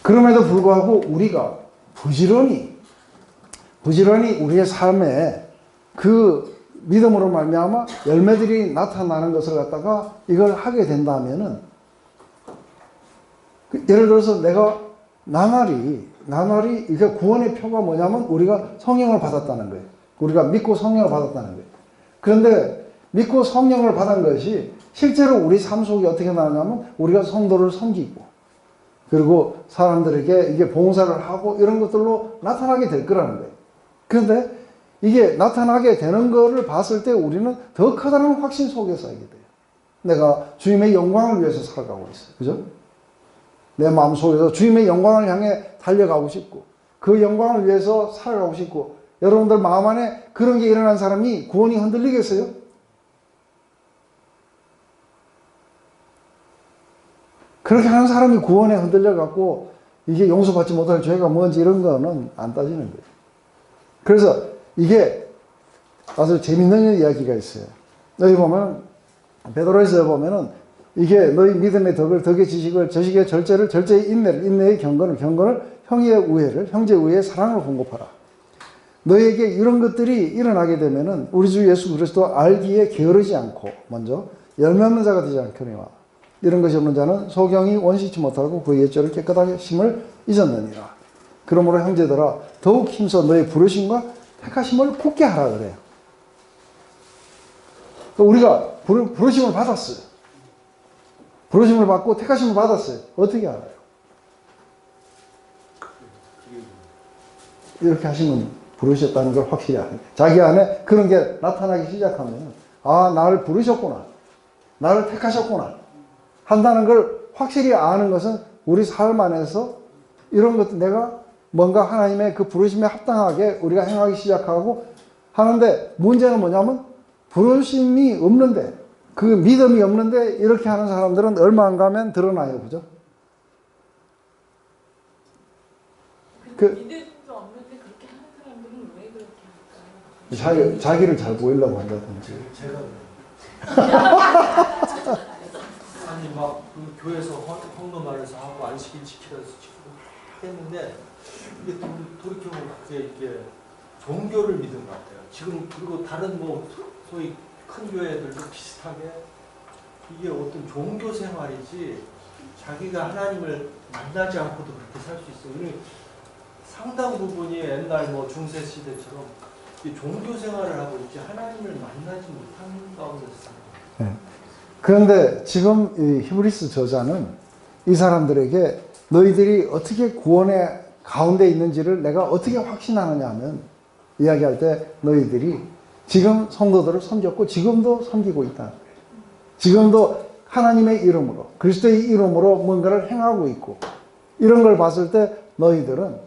그럼에도 불구하고 우리가 부지런히 우리의 삶에 그 믿음으로 말미암아 열매들이 나타나는 것을 갖다가 이걸 하게 된다면은 예를 들어서 내가 나날이 이게 구원의 표가 뭐냐면 우리가 성령을 받았다는 거예요. 우리가 믿고 성령을 받았다는 거예요. 그런데 믿고 성령을 받은 것이 실제로 우리 삶 속에 어떻게 나오냐면 우리가 성도를 섬기고 그리고 사람들에게 이게 봉사를 하고 이런 것들로 나타나게 될 거라는 거예요. 그런데 이게 나타나게 되는 거를 봤을 때 우리는 더 커다란 확신 속에 살게 돼요. 내가 주님의 영광을 위해서 살아가고 있어요. 그죠? 내 마음속에서 주님의 영광을 향해 달려가고 싶고 그 영광을 위해서 살아가고 싶고 여러분들 마음 안에 그런 게 일어난 사람이 구원이 흔들리겠어요? 그렇게 하는 사람이 구원에 흔들려갖고 이게 용서받지 못할 죄가 뭔지 이런 거는 안 따지는 거예요. 그래서 이게 아주 재밌는 이야기가 있어요. 여기 보면 베드로에서 보면은 이게 너희 믿음의 덕의 지식을 저식의 절제를 절제의 인내를 인내의 경건을 형의 우애를 형제의 우애의 사랑을 공급하라. 너에게 이런 것들이 일어나게 되면은 우리 주 예수 그리스도 알기에 게으르지 않고 먼저 열매 없는 자가 되지 않거니와 이런 것이 없는 자는 소경이 원시치 못하고 그 옛죄를 깨끗하게 심을 잊었느니라. 그러므로 형제들아 더욱 힘써 너의 부르심과 택하심을 굳게 하라 그래요. 우리가 부르심을 받았어요. 부르심을 받고 택하심을 받았어요. 어떻게 알아요? 이렇게 하시면 부르셨다는 걸 확실히 알아요. 자기 안에 그런 게 나타나기 시작하면 아, 나를 부르셨구나. 나를 택하셨구나. 한다는 걸 확실히 아는 것은 우리 삶 안에서 이런 것도 내가 뭔가 하나님의 그 부르심에 합당하게 우리가 행하기 시작하고 하는데 문제는 뭐냐면 부르심이 없는데 그 믿음이 없는데 이렇게 하는 사람들은 얼마 안 가면 드러나요. 그죠? 믿음도 없는데 그렇게 하는 사람들은 왜 그렇게 할까요? 자기를 잘 보이려고 한다든지. 제가 그래요. 아니 막 그 교회에서 헌금하면서 하고 안식일 지키라서 지키고 했는데 이게 돌이켜보면 그게 이게 종교를 믿은 것 같아요. 지금 그리고 다른 뭐 소위 큰 교회들도 비슷하게 이게 어떤 종교 생활이지 자기가 하나님을 만나지 않고도 그렇게 살 수 있어요. 우리 상당 부분이 옛날 뭐 중세 시대처럼 이 종교 생활을 하고 있지 하나님을 만나지 못하는 가운데 있어요. 네. 그런데 지금 이 히브리스 저자는 이 사람들에게 너희들이 어떻게 구원의 가운데 있는지를 내가 어떻게 확신하느냐 하면 이야기할 때 너희들이 지금 성도들을 섬겼고 지금도 섬기고 있다는 거예요. 지금도 하나님의 이름으로 그리스도의 이름으로 뭔가를 행하고 있고 이런 걸 봤을 때 너희들은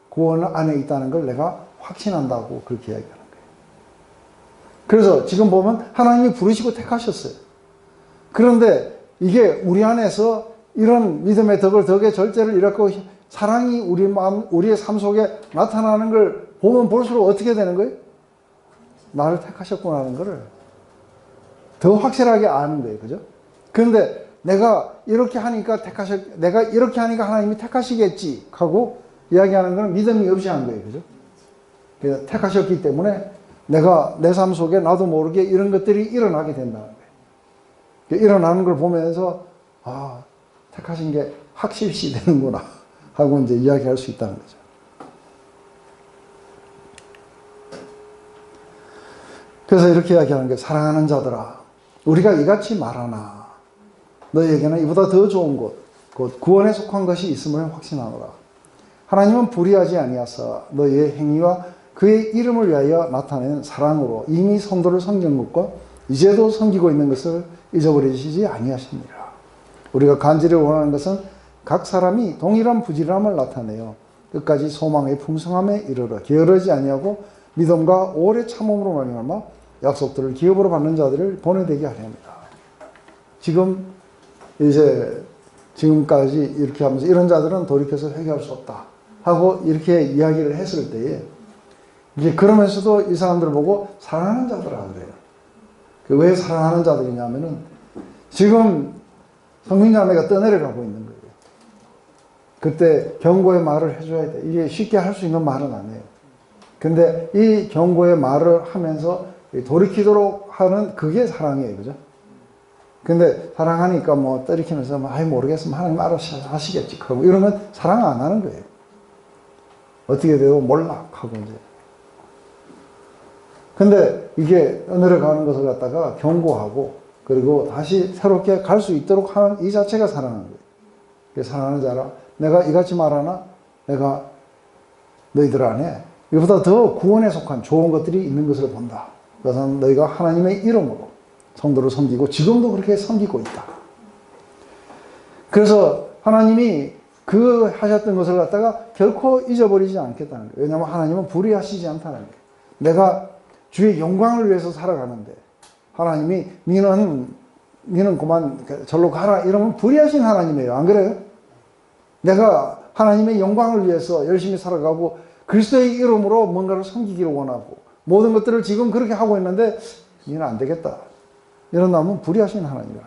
구원 안에 있다는 걸 내가 확신한다고 그렇게 이야기하는 거예요. 그래서 지금 보면 하나님이 부르시고 택하셨어요. 그런데 이게 우리 안에서 이런 믿음의 덕의 절제를 이렇고 사랑이 우리 마음, 우리의 삶 속에 나타나는 걸 보면 볼수록 어떻게 되는 거예요? 나를 택하셨구나 하는 거를 더 확실하게 아는 거예요. 그죠? 그런데 내가 이렇게 하니까 내가 이렇게 하니까 하나님이 택하시겠지 하고 이야기하는 건 믿음이 없이 한 거예요. 그죠? 그래서 택하셨기 때문에 내가 내 삶 속에 나도 모르게 이런 것들이 일어나게 된다는 거예요. 일어나는 걸 보면서 아, 택하신 게 확실시 되는구나 하고 이제 이야기할 수 있다는 거죠. 그래서 이렇게 이야기하는 게 사랑하는 자들아 우리가 이같이 말하나 너희에게는 이보다 더 좋은 곧 구원에 속한 것이 있음을 확신하노라. 하나님은 불의하지 아니하사 너희의 행위와 그의 이름을 위하여 나타낸 사랑으로 이미 성도를 섬긴 것과 이제도 섬기고 있는 것을 잊어버리시지 아니하십니라. 우리가 간절히 원하는 것은 각 사람이 동일한 부지런함을 나타내어 끝까지 소망의 풍성함에 이르러 게으르지 아니하고 믿음과 오래 참음으로 말미암아 약속들을 기업으로 받는 자들을 본해되게 하려 합니다. 지금 이제 지금까지 이렇게 하면서 이런 자들은 돌이켜서 회개할 수 없다 하고 이렇게 이야기를 했을 때에 이제 그러면서도 이 사람들을 보고 사랑하는 자들아 그래요. 왜 사랑하는 자들이냐면은 지금 성민자매가 떠내려가고 있는 거예요. 그때 경고의 말을 해줘야 돼. 이게 쉽게 할 수 있는 말은 아니에요. 근데 이 경고의 말을 하면서 돌이키도록 하는 그게 사랑이에요. 그죠? 근데 사랑하니까 뭐 떠리키면서 아이 모르겠으면 하나님 알아서 하시겠지 하고 이러면 사랑 안 하는 거예요. 어떻게 돼도 몰라 하고 이제. 근데 이게 내려가는 것을 갖다가 경고하고 그리고 다시 새롭게 갈 수 있도록 하는 이 자체가 사랑하는 거예요. 사랑하는 자라 내가 이같이 말하나 내가 너희들 안에 이보다 더 구원에 속한 좋은 것들이 있는 것을 본다. 그것은 너희가 하나님의 이름으로 성도를 섬기고 지금도 그렇게 섬기고 있다. 그래서 하나님이 그 하셨던 것을 갖다가 결코 잊어버리지 않겠다는 거예요. 왜냐하면 하나님은 불의하시지 않다는 거예요. 내가 주의 영광을 위해서 살아가는데 하나님이 니는 그만 절로 가라 이러면 불의하신 하나님이에요. 안 그래요? 내가 하나님의 영광을 위해서 열심히 살아가고 그리스도의 이름으로 뭔가를 섬기기를 원하고 모든 것들을 지금 그렇게 하고 있는데 니는 안 되겠다. 이런다면 불의하신 하나님이라.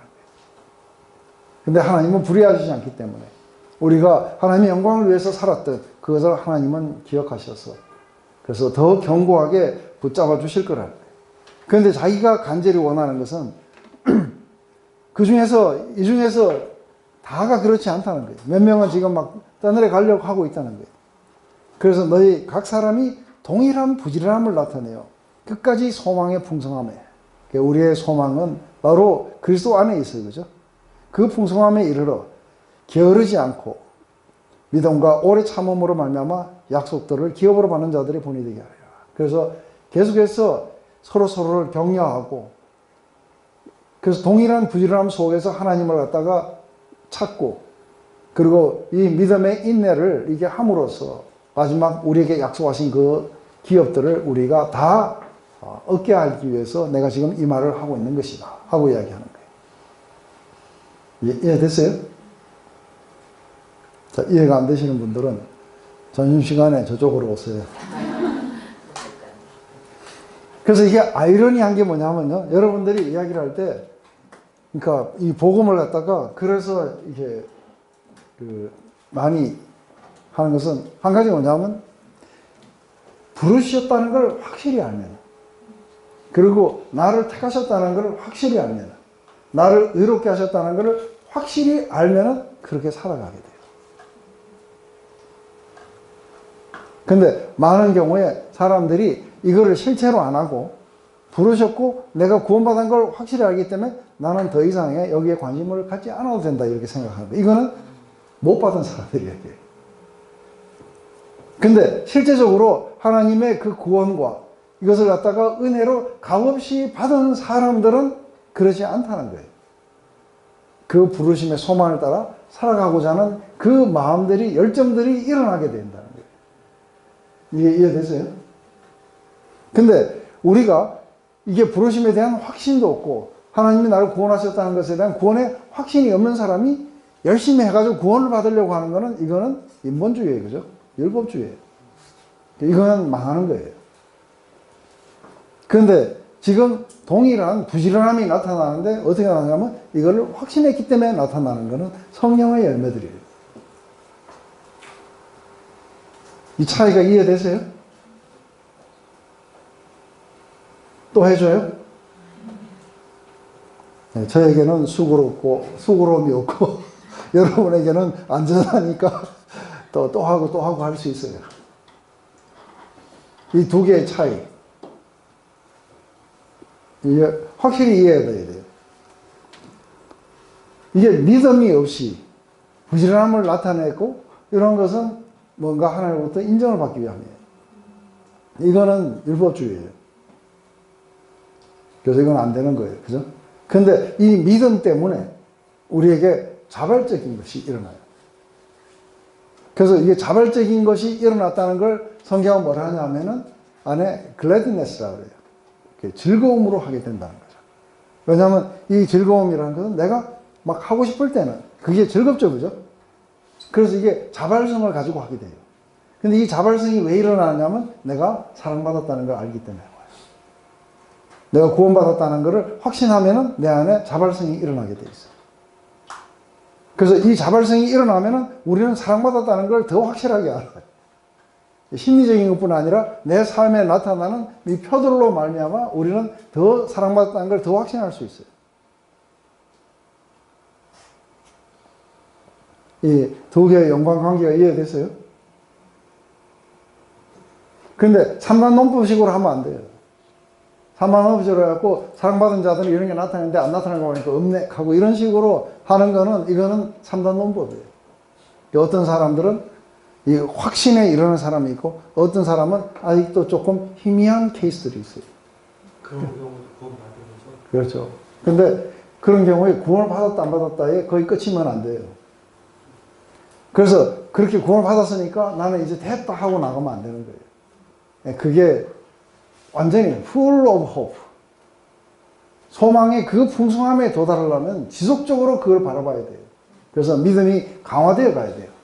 근데 하나님은 불의하시지 않기 때문에 우리가 하나님의 영광을 위해서 살았던 그것을 하나님은 기억하셔서 그래서 더 견고하게 붙잡아 주실 거라는 거예요. 그런데 자기가 간절히 원하는 것은 이 중에서 다가 그렇지 않다는 거예요. 몇 명은 지금 막 떠내려 가려고 하고 있다는 거예요. 그래서 너희 각 사람이 동일한 부지런함을 나타내요. 끝까지 소망의 풍성함에. 우리의 소망은 바로 그리스도 안에 있어요. 그죠? 그 풍성함에 이르러 게으르지 않고 믿음과 오래 참음으로 말미암아 약속들을 기업으로 받는 자들의 본이 되게 하리라. 그래서 계속해서 서로를 격려하고, 그래서 동일한 부지런함 속에서 하나님을 갖다가 찾고, 그리고 이 믿음의 인내를 이게 함으로써 마지막 우리에게 약속하신 그 기업들을 우리가 다 얻게 하기 위해서 내가 지금 이 말을 하고 있는 것이다 하고 이야기하는 거예요. 이해됐어요? 자, 이해가 안 되시는 분들은 점심시간에 저쪽으로 오세요. 그래서 이게 아이러니한 게 뭐냐면요, 여러분들이 이야기를 할 때, 그러니까 이 복음을 갖다가 그래서 이게 많이 하는 것은 한 가지 뭐냐면, 부르셨다는 걸 확실히 알면, 그리고 나를 택하셨다는 걸 확실히 알면, 나를 의롭게 하셨다는 걸 확실히 알면 그렇게 살아가게 돼요. 근데 많은 경우에 사람들이 이거를 실체로 안 하고, 부르셨고 내가 구원받은 걸 확실히 알기 때문에 나는 더 이상의 여기에 관심을 갖지 않아도 된다 이렇게 생각하는 거예요. 이거는 못 받은 사람들이에요. 근데 실제적으로 하나님의 그 구원과 이것을 갖다가 은혜로 값없이 받은 사람들은 그러지 않다는 거예요. 그 부르심의 소망을 따라 살아가고자 하는 그 마음들이, 열정들이 일어나게 된다는 거예요. 이게 이해되세요? 근데 우리가 이게 부르심에 대한 확신도 없고 하나님이 나를 구원하셨다는 것에 대한 구원의 확신이 없는 사람이 열심히 해가지고 구원을 받으려고 하는 거는, 이거는 인본주의예요. 그죠? 율법주의예요. 이거는 망하는 거예요. 그런데 지금 동일한 부지런함이 나타나는데 어떻게 나타나냐면, 이거를 확신했기 때문에 나타나는 거는 성령의 열매들이에요. 이 차이가 이해되세요? 또 해줘요? 네, 저에게는 수고로움이 없고 여러분에게는 안전하니까 또 하고 할 수 있어요. 이 두 개의 차이, 이게 확실히 이해해야 돼요. 이게 믿음이 없이 부지런함을 나타내고 이런 것은 뭔가 하나님으로부터 인정을 받기 위함이에요. 이거는 율법주의예요. 그래서 이건 안 되는 거예요. 그죠? 근데 이 믿음 때문에 우리에게 자발적인 것이 일어나요. 그래서 이게 자발적인 것이 일어났다는 걸 성경은 뭐라 하냐면은 안에 gladness라고 그래요. 즐거움으로 하게 된다는 거죠. 왜냐하면 이 즐거움이라는 것은 내가 막 하고 싶을 때는 그게 즐겁죠. 그죠? 그래서 이게 자발성을 가지고 하게 돼요. 근데 이 자발성이 왜 일어나냐면 내가 사랑받았다는 걸 알기 때문에. 내가 구원받았다는 것을 확신하면은 내 안에 자발성이 일어나게 돼 있어요. 그래서 이 자발성이 일어나면은 우리는 사랑받았다는 걸 더 확실하게 알아요. 심리적인 것뿐 아니라 내 삶에 나타나는 이 표들로 말미암아 우리는 더 사랑받았다는 걸 더 확신할 수 있어요. 이 두 개의 연관관계가 이해됐어요? 근데 3단 논법식으로 하면 안 돼요. 3단 논법식으로 해갖고 사랑받은 자들은 이런 게 나타나는데 안 나타나는 거 보니까 없네 하고 이런 식으로 하는 거는, 이거는 3단 논법이에요. 어떤 사람들은 이 확신에 이르는 사람이 있고 어떤 사람은 아직도 조금 희미한 케이스들이 있어요. 그런 경우도 구원 받으면서. 그렇죠. 근데 그런 경우에 구원을 받았다 안 받았다에 거의 끝이면 안 돼요. 그래서 그렇게 구원을 받았으니까 나는 이제 됐다 하고 나가면 안 되는 거예요. 그게 완전히 full of hope. 소망의 그 풍성함에 도달하려면 지속적으로 그걸 바라봐야 돼요. 그래서 믿음이 강화되어 가야 돼요.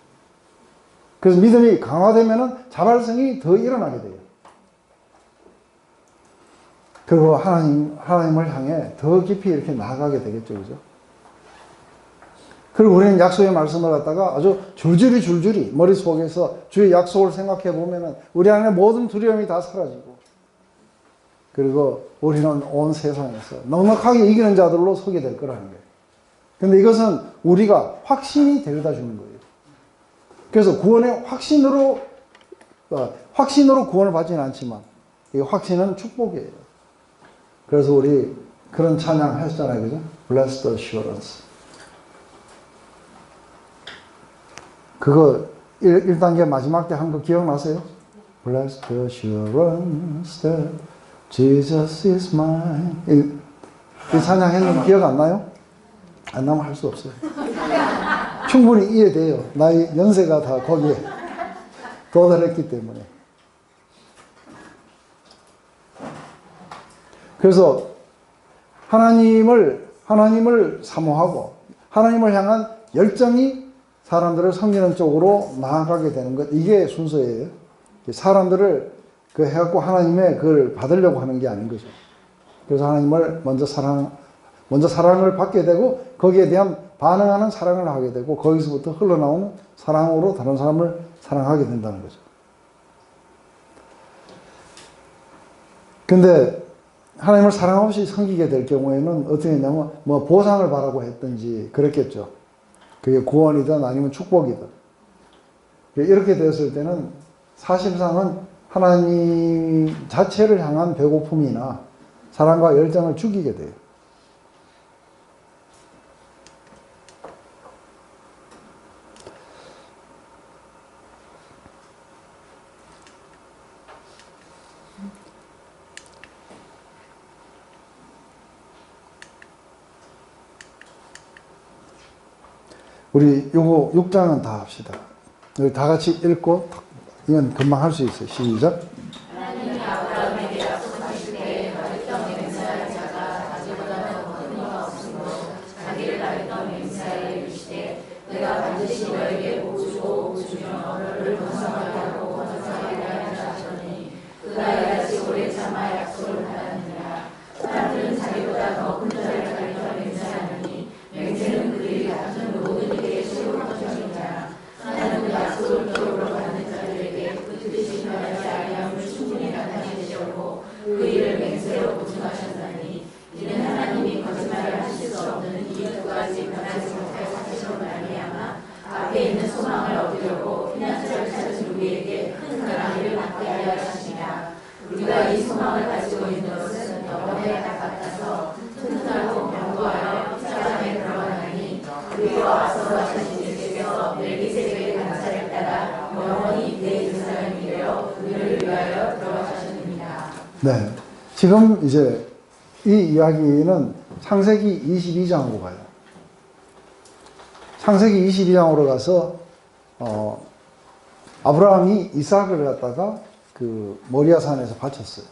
그래서 믿음이 강화되면은 자발성이 더 일어나게 돼요. 그리고 하나님을 향해 더 깊이 이렇게 나아가게 되겠죠. 그죠? 그리고 우리는 약속의 말씀을 갖다가 아주 줄줄이 머릿속에서 주의 약속을 생각해 보면은 우리 안에 모든 두려움이 다 사라지고, 그리고 우리는 온 세상에서 넉넉하게 이기는 자들로 서게 될 거라는 거예요. 근데 이것은 우리가 확신이 데려다 주는 거예요. 그래서 구원의 확신으로 구원을 받지는 않지만 이 확신은 축복이에요. 그래서 우리 그런 찬양 하셨잖아요. 그죠? Blessed Assurance. 그거 1단계 마지막 때 한 거 기억나세요? Blessed Assurance that Jesus is mine. 이 찬양 했는데 기억 안 나요? 안 나면 할 수 없어요. 충분히 이해돼요. 나의 연세가 다 거기에 도달했기 때문에. 그래서 하나님을 사모하고 하나님을 향한 열정이 사람들을 섬기는 쪽으로 나아가게 되는 것, 이게 순서예요. 사람들을 해갖고 하나님의 그걸 받으려고 하는 게 아닌 거죠. 그래서 하나님을 먼저 사랑을 받게 되고 거기에 대한 반응하는 사랑을 하게 되고 거기서부터 흘러나오는 사랑으로 다른 사람을 사랑하게 된다는 거죠. 근데 하나님을 사랑 없이 섬기게 될 경우에는 어떻게 했냐면 뭐 보상을 바라고 했든지 그랬겠죠. 그게 구원이든 아니면 축복이든. 이렇게 되었을 때는 사실상은 하나님 자체를 향한 배고픔이나 사랑과 열정을 죽이게 돼요. 우리 요거 6장은 다 합시다. 우리 다 같이 읽고 이건 금방 할 수 있어요. 시작. 하나님이 아브라함에게 약속하실 때 가르쳐 맹세할 자가 자기보다는 어머니가 없으므로 자기를 가르쳐 맹세하여 이르시되 내가 반드시 너에게 복 주고 복 주며 너를 번성하게 하고 번성하게 하리라 하셨더니 그가 이같이 오래 참아 약속을 받았느니라. 사람들은 자기보다 더 큰 자를 가르쳐 맹세하느니 맹세는 그들이 같은 모든 일에 쉬운 것이니라. 하나님은 약속을 기업으로 받는 자들에게 그 뜻이 변하지 아니함을 충분히 나타내 주셨고 그 일을 맹세로 보증하셨나니 이는 하나님이 거짓말을 하실 수 없는 이 두 가지 변하지 못할 사실로 말미암아 앞에 있는 소망을 얻으려고 피난처를 찾은 우리에게 큰 가라니를 받게 하려 하시니라. 우리가 이 소망을 가지고 있는 것은 영원에 같아서 튼튼하고 견고하여 피차장에 들어가나니 우리와 앞서 가신 예수께서 멜기세덱의 간사를 따라 영원히 내 이스라엘이 되어 우리를 위하여 들어가셨습니다. 네. 지금 이제 이 이야기는 창세기 22장으로 가요. 창세기 22장으로 가서 아브라함이 이삭을 갖다가 그 모리아 산에서 바쳤어요.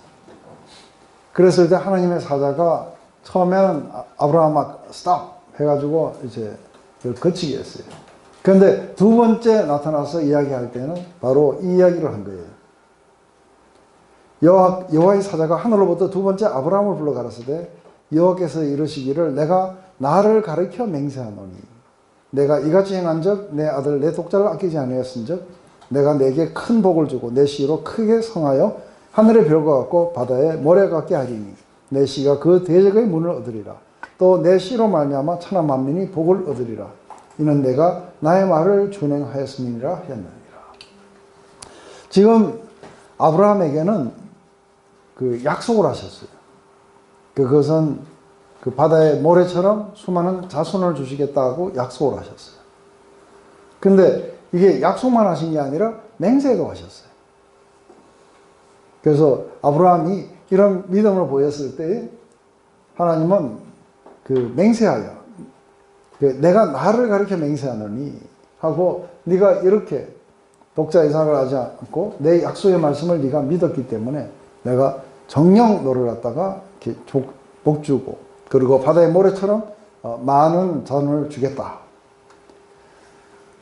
그랬을 때 하나님의 사자가 처음에는 아브라함아 스탑 해가지고 이제 거치게 했어요. 그런데 두 번째 나타나서 이야기할 때는 바로 이 이야기를 한 거예요. 여호와의 사자가 하늘로부터 두 번째 아브라함을 불러 가라사대 때 여호와께서 이르시기를 내가 나를 가르쳐 맹세하노니 내가 이같이 행한 적 내 아들 내 독자를 아끼지 아니하였은 적 내가 내게 큰 복을 주고 내 씨로 크게 성하여 하늘의 별과 같고 바다의 모래 같게 하리니 내 씨가 그 대적의 문을 얻으리라. 또 내 씨로 말미암아 천하 만민이 복을 얻으리라. 이는 내가 나의 말을 준행하였음이니라 하였느니라. 지금 아브라함에게는 그 약속을 하셨어요. 그것은 그 바다의 모래처럼 수많은 자손을 주시겠다고 약속을 하셨어요. 근데 이게 약속만 하신 게 아니라 맹세도 하셨어요. 그래서 아브라함이 이런 믿음을 보였을 때 하나님은 그 맹세하여 내가 나를 가르쳐 맹세하노니 하고 네가 이렇게 독자 이삭을 하지 않고 내 약속의 말씀을 네가 믿었기 때문에 내가 정녕 너를 갖다가 이렇게 복 주고 그리고 바다의 모래처럼 많은 자손을 주겠다.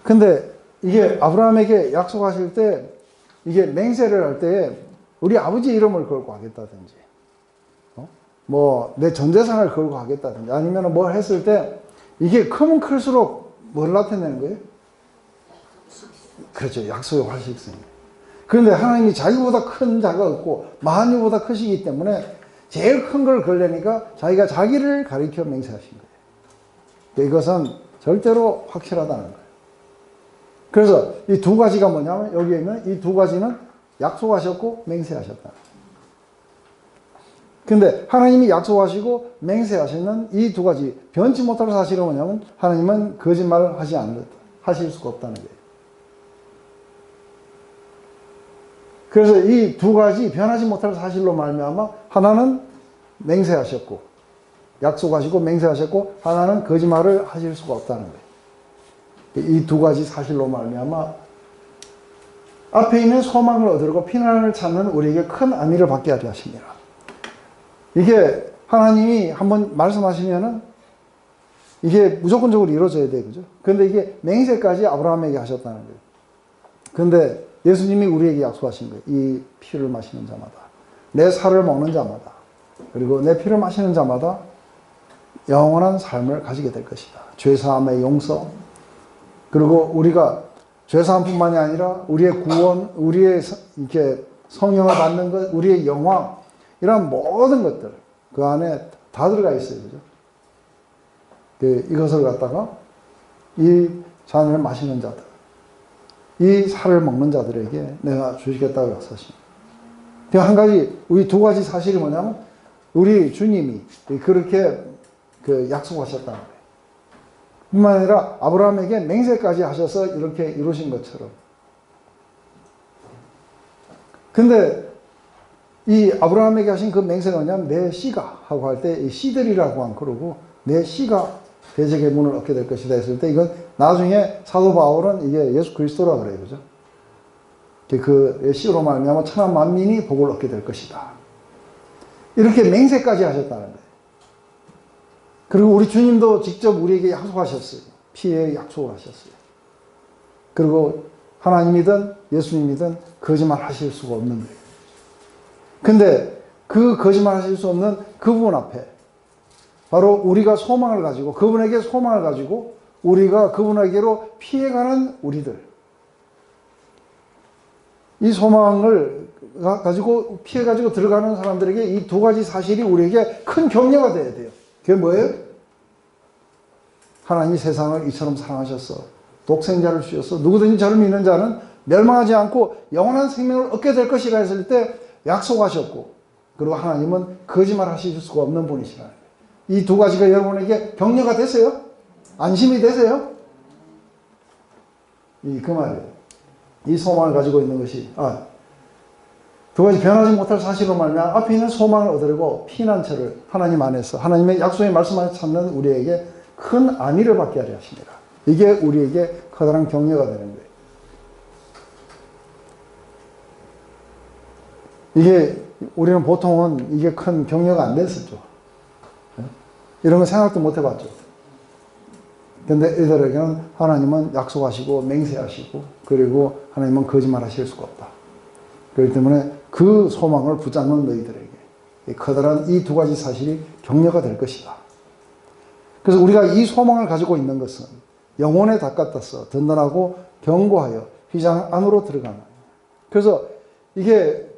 근데 이게 아브라함에게 약속하실 때 이게 맹세를 할 때 우리 아버지 이름을 걸고 하겠다든지 뭐 내 전 재산을 걸고 하겠다든지 아니면 뭐 했을 때 이게 크면 클수록 뭘 나타내는 거예요? 그렇죠. 약속의 활식성. 그런데 하나님이 자기보다 큰 자가 없고 만유보다 크시기 때문에 제일 큰 걸 걸려니까 자기가 자기를 가리켜 맹세하신 거예요. 이것은 절대로 확실하다는 거예요. 그래서 이 두 가지가 뭐냐면 여기에 있는 이 두 가지는 약속하셨고 맹세하셨다. 근데 하나님이 약속하시고 맹세하시는 이 두 가지 변치 못할 사실은 뭐냐면 하나님은 거짓말을 하실 수가 없다는 거예요. 그래서 이 두 가지 변하지 못할 사실로 말미암아 하나는 맹세하셨고 약속하시고 맹세하셨고 하나는 거짓말을 하실 수가 없다는 거예요. 이 두 가지 사실로 말미암아 앞에 있는 소망을 얻으려고 피난을 찾는 우리에게 큰 안위를 받게 하려 하십니다. 이게 하나님이 한번 말씀하시면은 이게 무조건적으로 이루어져야 돼요. 그죠? 근데 이게 맹세까지 아브라함에게 하셨다는 거예요. 근데 예수님이 우리에게 약속하신 거예요. 이 피를 마시는 자마다, 내 살을 먹는 자마다, 그리고 내 피를 마시는 자마다 영원한 삶을 가지게 될 것이다. 죄사함의 용서, 그리고 우리가 죄사함뿐만이 아니라 우리의 구원, 우리의 이렇게 성령을 받는 것, 우리의 영광, 이런 모든 것들 그 안에 다 들어가 있어요. 그죠? 이것을 갖다가 이 잔을 마시는 자들, 이 살을 먹는 자들에게 내가 주시겠다고 약속하십니다. 한 가지, 우리 두 가지 사실이 뭐냐면 우리 주님이 그렇게 약속하셨다는 거예요. 뿐만 아니라 아브라함에게 맹세까지 하셔서 이렇게 이루신 것처럼. 근데 이 아브라함에게 하신 그 맹세가 뭐냐면 내 씨가 하고 할 때 이 씨들이라고 안 그러고 내 씨가 대적의 문을 얻게 될 것이다 했을 때 이건 나중에 사도 바울은 이게 예수 그리스도라 그래요. 그죠? 그 씨로 말미암아 천하 만민이 복을 얻게 될 것이다. 이렇게 맹세까지 하셨다는 거예요. 그리고 우리 주님도 직접 우리에게 약속하셨어요. 피에 약속을 하셨어요. 그리고 하나님이든 예수님이든 거짓말 하실 수가 없는 거예요. 근데 그 거짓말 하실 수 없는 그분 앞에 바로 우리가 소망을 가지고 그분에게 소망을 가지고 우리가 그분에게로 피해가는 우리들, 이 소망을 가지고 피해가지고 들어가는 사람들에게 이 두 가지 사실이 우리에게 큰 격려가 돼야 돼요. 그게 뭐예요? 하나님이 세상을 이처럼 사랑하셨어. 독생자를 주셔서 누구든지 저를 믿는 자는 멸망하지 않고 영원한 생명을 얻게 될 것이라 했을 때 약속하셨고, 그리고 하나님은 거짓말 하실 수가 없는 분이시라는 거예요. 이 두 가지가 여러분에게 격려가 되세요? 안심이 되세요? 그 말이에요. 이 소망을 가지고 있는 것이 두 가지 변하지 못할 사실로 말미암아 앞에 있는 소망을 얻으려고 피난처를 하나님 안에서 하나님의 약속의 말씀을 찾는 우리에게 큰 안위를 받게 하려 하십니다. 이게 우리에게 커다란 격려가 되는 거예요. 이게 우리는 보통은 이게 큰 격려가 안 됐었죠. 이런 거 생각도 못 해봤죠. 근데 이들에게는 하나님은 약속하시고 맹세하시고 그리고 하나님은 거짓말 하실 수가 없다. 그렇기 때문에 그 소망을 붙잡는 너희들에게 커다란 이 두 가지 사실이 격려가 될 것이다. 그래서 우리가 이 소망을 가지고 있는 것은 영혼에 닦았다서 든든하고 견고하여 휘장 안으로 들어가는. 그래서 이게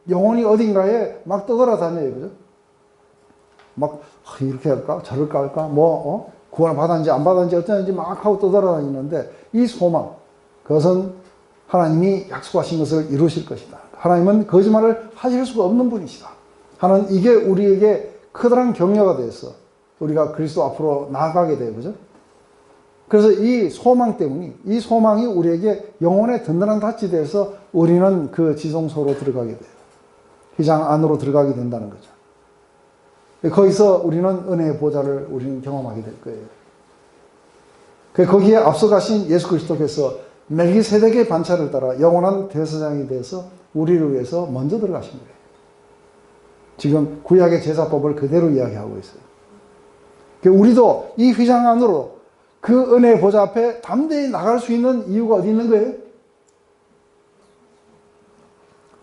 영혼이 어딘가에 막 떠돌아다녀요. 그죠? 막 이렇게 할까? 저럴까 할까? 구원을 받았는지 안 받았는지 어쩌는지 막 하고 떠돌아다니는데 이 소망, 그것은 하나님이 약속하신 것을 이루실 것이다. 하나님은 거짓말을 하실 수가 없는 분이시다 하는 이게 우리에게 커다란 격려가 돼서 우리가 그리스도 앞으로 나아가게 돼요. 그죠? 그래서 이 소망 때문에 이 소망이 우리에게 영혼의 든든한 닻이 돼서 우리는 그 지성소로 들어가게 돼요. 휘장 안으로 들어가게 된다는 거죠. 거기서 우리는 은혜의 보좌를 우리는 경험하게 될 거예요. 거기에 앞서가신 예수 그리스도께서 멜기세덱의 반차를 따라 영원한 대제사장이 돼서 우리를 위해서 먼저 들어가신 거예요. 지금 구약의 제사법을 그대로 이야기하고 있어요. 우리도 이 휘장 안으로 그 은혜의 보좌 앞에 담대히 나갈 수 있는 이유가 어디 있는 거예요?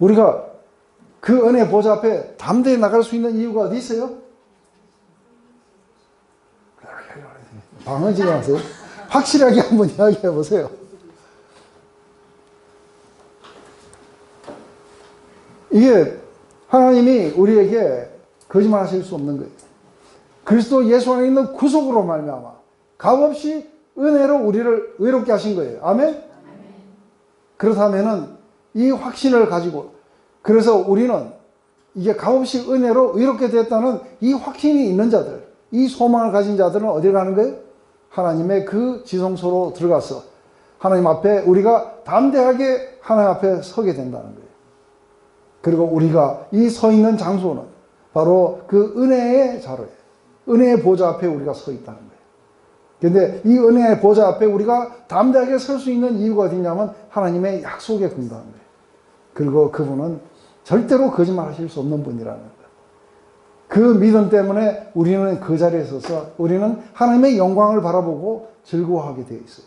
우리가 그 은혜의 보좌 앞에 담대히 나갈 수 있는 이유가 어디 있어요? 방언지게 하세요. 확실하게 한번 이야기해 보세요. 이게 하나님이 우리에게 거짓말 하실 수 없는 거예요. 그리스도 예수 안에 있는 구속으로 말미암아 값없이 은혜로 우리를 의롭게 하신 거예요. 아멘? 그렇다면은 이 확신을 가지고, 그래서 우리는 이게 값없이 은혜로 의롭게 되었다는 이 확신이 있는 자들, 이 소망을 가진 자들은 어디를 가는 거예요? 하나님의 그 지성소로 들어가서 하나님 앞에 우리가 담대하게 하나님 앞에 서게 된다는 거예요. 그리고 우리가 이 서 있는 장소는 바로 그 은혜의 자로예요. 은혜의 보좌 앞에 우리가 서 있다는 거예요. 근데 이 은혜의 보좌 앞에 우리가 담대하게 설 수 있는 이유가 어디냐면 하나님의 약속에 근거한 거예요. 그리고 그분은 절대로 거짓말 하실 수 없는 분이라는 거예요. 그 믿음 때문에 우리는 그 자리에 서서 우리는 하나님의 영광을 바라보고 즐거워하게 되어 있어요.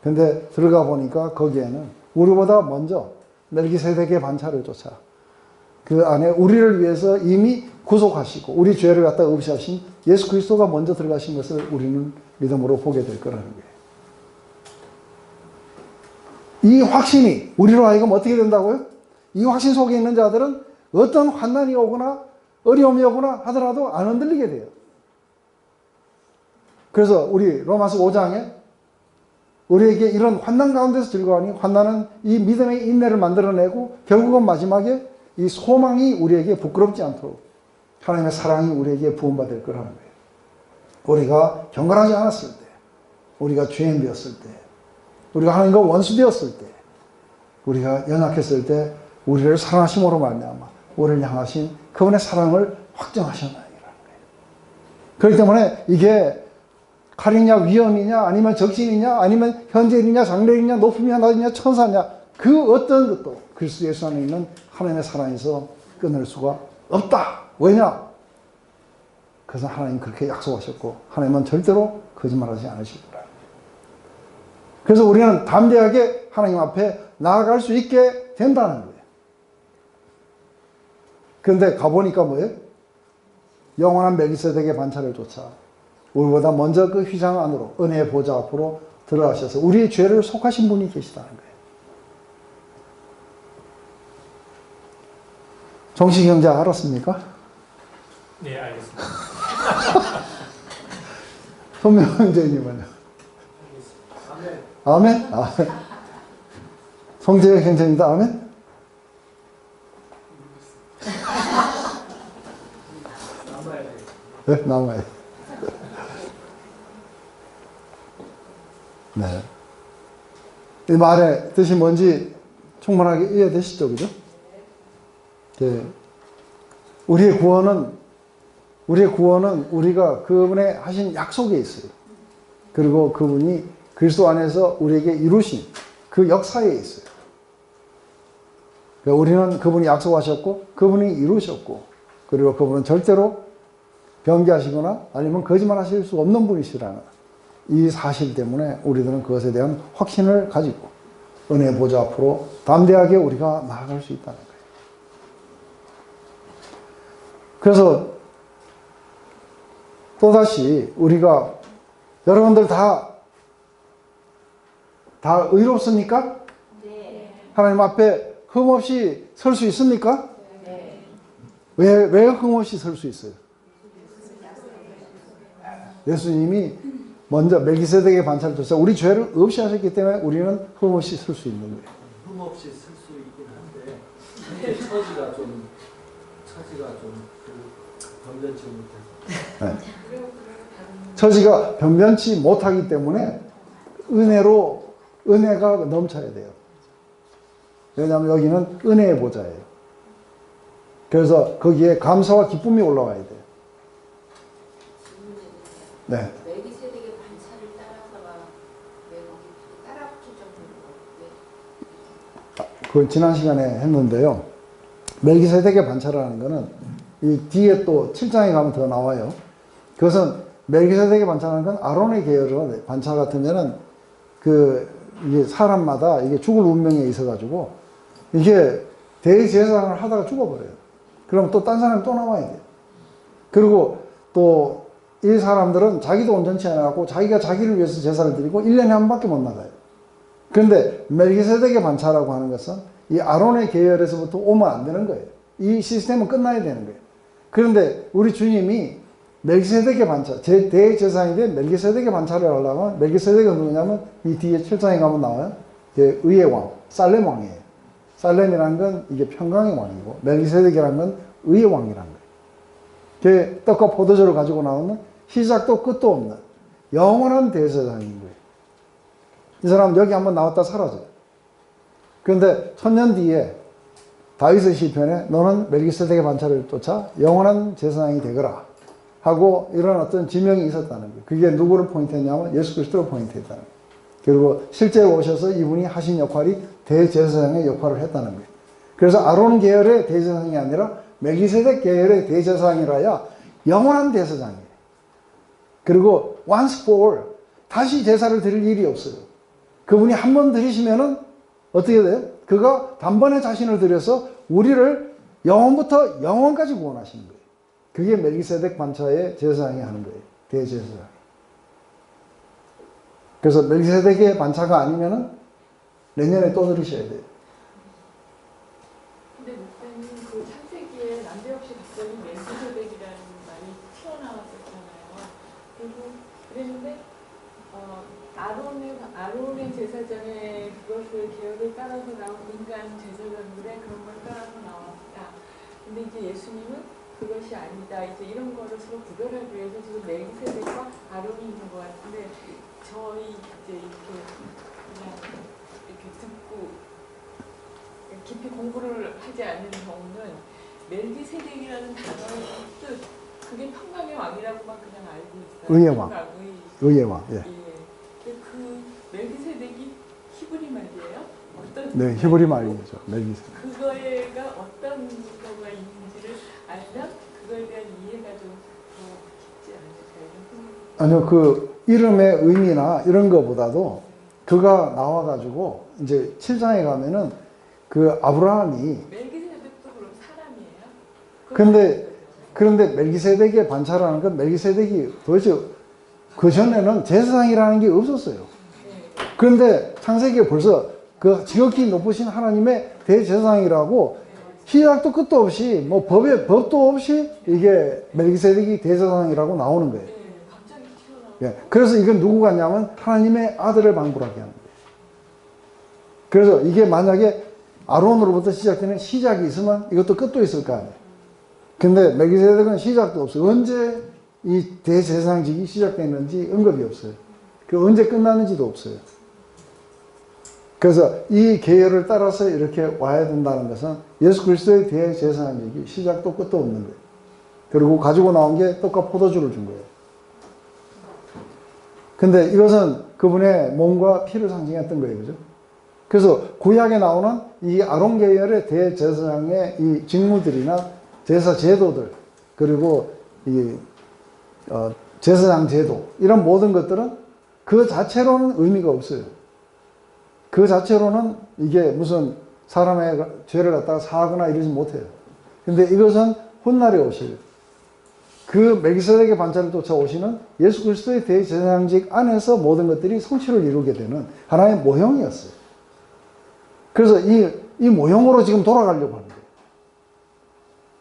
근데 들어가 보니까 거기에는 우리보다 먼저 멜기세덱의 반차를 쫓아 그 안에 우리를 위해서 이미 구속하시고 우리 죄를 갖다 없이하신 예수 그리스도가 먼저 들어가신 것을 우리는 믿음으로 보게 될 거라는 거예요. 이 확신이 우리로 하여금 어떻게 된다고요? 이 확신 속에 있는 자들은 어떤 환난이 오거나 어려움이 오거나 하더라도 안 흔들리게 돼요. 그래서 우리 로마서 5장에 우리에게 이런 환난 가운데서 즐거워하니 환난은 이 믿음의 인내를 만들어내고 결국은 마지막에 이 소망이 우리에게 부끄럽지 않도록 하나님의 사랑이 우리에게 부음받을 거라는 거예요. 우리가 경건하지 않았을 때, 우리가 죄인 되었을 때, 우리가 하나님과 원수 되었을 때, 우리가 연약했을 때 우리를 사랑하심으로 말미암아 우리를 향하신 그분의 사랑을 확정하셨나이라는 거예요. 그렇기 때문에 이게 칼이냐 위험이냐 아니면 적신이냐 아니면 현재이냐 장래이냐 높음이냐 낮이냐 천사냐 그 어떤 것도 그리스도 예수 안에 있는 하나님의 사랑에서 끊을 수가 없다. 왜냐? 그래서 하나님 그렇게 약속하셨고 하나님은 절대로 거짓말하지 않으실 거라. 그래서 우리는 담대하게 하나님 앞에 나아갈 수 있게 된다는 거예요. 그런데 가보니까 뭐예요? 영원한 멜기세덱의 반차를 쫓아 우리보다 먼저 그 휘장 안으로 은혜의 보좌 앞으로 들어가셔서 우리의 죄를 속하신 분이 계시다는 거예요. 정식 형제 알았습니까? 네, 알겠습니다. 손명 형제님은요? 아멘? 아멘? 성재 형제님도 아멘? 네, 남아요. 네. 이 말의 뜻이 뭔지 충분하게 이해되시죠? 그죠? 네. 우리의 구원은 우리가 그분의 하신 약속에 있어요. 그리고 그분이 그리스도 안에서 우리에게 이루신 그 역사에 있어요. 그러니까 우리는 그분이 약속하셨고, 그분이 이루셨고, 그리고 그분은 절대로 변개하시거나 아니면 거짓말 하실 수 없는 분이시라는 이 사실 때문에 우리들은 그것에 대한 확신을 가지고 은혜 보좌 앞으로 담대하게 우리가 나아갈 수 있다는 거예요. 그래서 또다시 우리가 여러분들 다 의롭습니까? 네. 하나님 앞에 흠없이 설 수 있습니까? 네. 왜 흠없이 설 수 있어요? 예수님이 먼저 멜기세덱의 반차를 쫓아 우리 죄를 없이 하셨기 때문에 우리는 흠없이 설 수 있는 거예요. 흠없이 쓸 수 있긴 한데 현재 처지가 좀 변변치 못해서 네. 처지가 변변치 못하기 때문에 은혜가 넘쳐야 돼요. 왜냐하면 여기는 은혜의 보좌예요. 그래서 거기에 감사와 기쁨이 올라와야 돼요. 네. 멜기세덱의 반차를 따라서가 왜 거기 따라 붙일 정도로 왜? 그건 지난 시간에 했는데요. 멜기세덱의 반차라는 거는 이 뒤에 또 7장에 가면 더 나와요. 그것은 멜기세덱의 반차라는 건 아론의 계열의 반차 같으면은 이게 사람마다 이게 죽을 운명에 있어가지고 이게 대제사장을 하다가 죽어버려요. 그럼 또 딴 사람이 또 나와야 돼요. 그리고 또 이 사람들은 자기도 온전치 않아갖고 자기가 자기를 위해서 제사를 드리고 1년에 한 번밖에 못 나가요. 그런데 멜기세덱의 반차라고 하는 것은 이 아론의 계열에서부터 오면 안 되는 거예요. 이 시스템은 끝나야 되는 거예요. 그런데 우리 주님이 멜기세덱의 반차, 대제사장인데 멜기세덱의 반차를 하려면 멜기세덱은 누구냐면 이 뒤에 7장에 가면 나와요. 의의 왕, 살렘 왕이에요. 살렘이라는 건 이게 평강의 왕이고 멜기세덱이라는 건 의의 왕이라는 거예요. 떡과 포도주를 가지고 나오는 시작도 끝도 없는 영원한 대제사장인 거예요. 이 사람은 여기 한번 나왔다 사라져요. 그런데 1000년 뒤에 다윗의 시편에 너는 멜기세덱의 반차를 쫓아 영원한 제사장이 되거라 하고 이런 어떤 지명이 있었다는 거예요. 그게 누구를 포인트했냐면 예수 그리스도를 포인트했다는 거예요. 그리고 실제로 오셔서 이분이 하신 역할이 대제사장의 역할을 했다는 거예요. 그래서 아론 계열의 대제사장이 아니라 멜기세덱 계열의 대제사장이라야 영원한 대제사장이에요. 그리고 once for all 다시 제사를 드릴 일이 없어요. 그분이 한 번 드리시면은 어떻게 돼요? 그가 단번에 자신을 드려서 우리를 영원부터 영원까지 구원하시는 거예요. 그게 멜기세덱 반차의 제사장이 하는 거예요. 대제사장. 그래서 멜기세덱의 반차가 아니면은 내년에 또 들으셔야 돼요. 근데 목사님 그 창세기에 난데없이 갑자기 멜기세덱이라는 말이 튀어나왔었잖아요. 그리고 그랬는데 아론의 제사장의 그것을 계열을 따라서 나온 인간 제사장들의 그런 걸 따라서 나왔다. 근데 이제 예수님은 그것이 아니다. 이제 이런 거를 서로 구별하기 위해서 지금 멜기세덱과 아론이 있는 것 같은데 저희 이제 이렇게 그냥 이렇게 듣고 깊이 공부를 하지 않는 경우는 멜기세덱이라는 단어의 뜻 그게 평강의 왕이라고만 그냥 알고 있어요. 의의 왕. 의의 왕. 예. 그 멜기세덱이 히브리 말이에요? 어떤 네, 히브리 말이죠. 멜기세덱. 그거가 어떤 거가 있는지를 알면 그거에 대한 이해가 좀 더 깊지 않을까요? 아니요, 그 이름의 의미나 이런 거보다도 그가 나와가지고 이제 7장에 가면은 그 아브라함이 멜기세덱도 그럼 사람이에요? 그런데 멜기세덱의 반차라는 건 멜기세덱이 도대체 그 전에는 제사장이라는 게 없었어요. 그런데 창세기에 벌써 그 지극히 높으신 하나님의 대제사장이라고 시작도 끝도 없이 뭐 법도 없이 이게 멜기세덱이 대제사장이라고 나오는 거예요. 갑자기 튀어나오고. 예, 그래서 이건 누구 같냐면 하나님의 아들을 방불하게 하는 거예요. 그래서 이게 만약에 아론으로부터 시작되는 시작이 있으면 이것도 끝도 있을 거 아니에요. 근데 멜기세덱은 시작도 없어요. 언제 이 대제사장직이 시작됐는지 언급이 없어요. 그 언제 끝나는지도 없어요. 그래서 이 계열을 따라서 이렇게 와야 된다는 것은 예수 그리스도의 대제사장직이 시작도 끝도 없는 거예요. 그리고 가지고 나온 게 떡과 포도주를 준 거예요. 근데 이것은 그분의 몸과 피를 상징했던 거예요. 그죠? 그래서 구약에 나오는 이 아론 계열의 대제사장의 이 직무들이나 제사 제도들, 그리고 이 제사장 제도, 이런 모든 것들은 그 자체로는 의미가 없어요. 그 자체로는 이게 무슨 사람의 죄를 갖다가 사하거나 이러지 못해요. 근데 이것은 훗날에 오실 그 멜기세덱의 반차를 쫓아오시는 예수 그리스도의 대제사장직 안에서 모든 것들이 성취를 이루게 되는 하나의 모형이었어요. 그래서 이 모형으로 지금 돌아가려고 하는 거예요.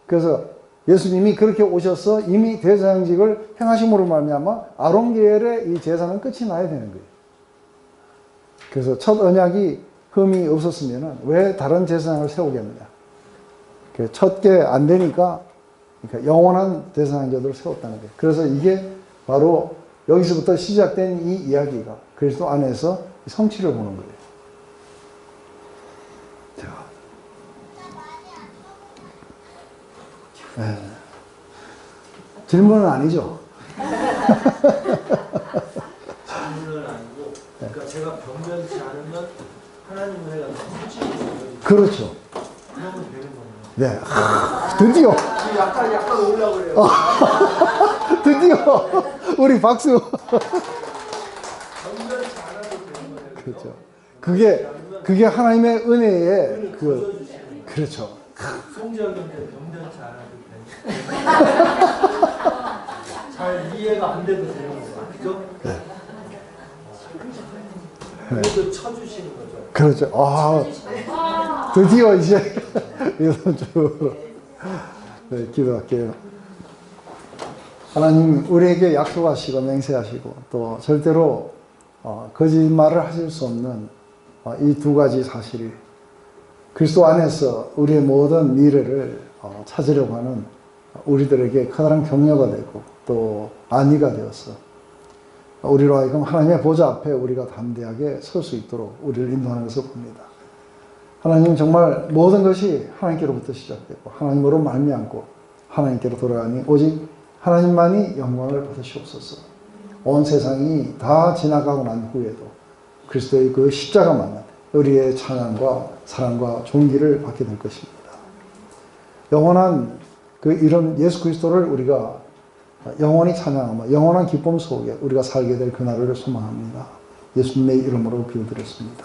그래서 예수님이 그렇게 오셔서 이미 대제사장직을 행하심으로 말미암아 아론 계열의 이 제사는 끝이 나야 되는 거예요. 그래서 첫 언약이 흠이 없었으면 왜 다른 제사장을 세우겠느냐. 첫 게 안 되니까 그러니까 영원한 제사장제도를 세웠다는 거예요. 그래서 이게 바로 여기서부터 시작된 이 이야기가 그리스도 안에서 성취를 보는 거예요. 자, 네. 질문은 아니죠? 질문은 아니고, 그러니까 제가 변변치 않으면 하나님 은혜가 솔직히 그렇죠. 그러면 되는 거예요. 네. 드디어. 지금 약간 올라 그래요. 드디어. 우리 박수. 변변치 않아도 되는 거예요. 그렇죠. 그게 하나님의 은혜의 그렇죠. 송지혁인데 변변치 않아도 되는 잘 이해가 안 돼도 되는 거예요. 그죠? 네. 그래도 쳐주시는 거죠. 그렇죠. 아, 드디어 이제 이런 쭉 네, 기도할게요. 하나님 우리에게 약속하시고 맹세하시고 또 절대로 거짓말을 하실 수 없는 이 두 가지 사실이 그리스도 안에서 우리의 모든 미래를 찾으려고 하는 우리들에게 커다란 격려가 되고 또 안위가 되어서 우리로 하여금 하나님의 보좌 앞에 우리가 담대하게 설 수 있도록 우리를 인도하는 것을 봅니다. 하나님 정말 모든 것이 하나님께로부터 시작되고 하나님으로 말미암고 하나님께로 돌아가니 오직 하나님만이 영광을 받으시옵소서. 온 세상이 다 지나가고 난 후에도 그리스도의 그 십자가만은 우리의 찬양과 사랑과 존귀를 받게 될 것입니다. 영원한 그 이런 예수 그리스도를 우리가 영원히 찬양하며 영원한 기쁨 속에 우리가 살게 될 그날을 소망합니다. 예수님의 이름으로 기도드렸습니다.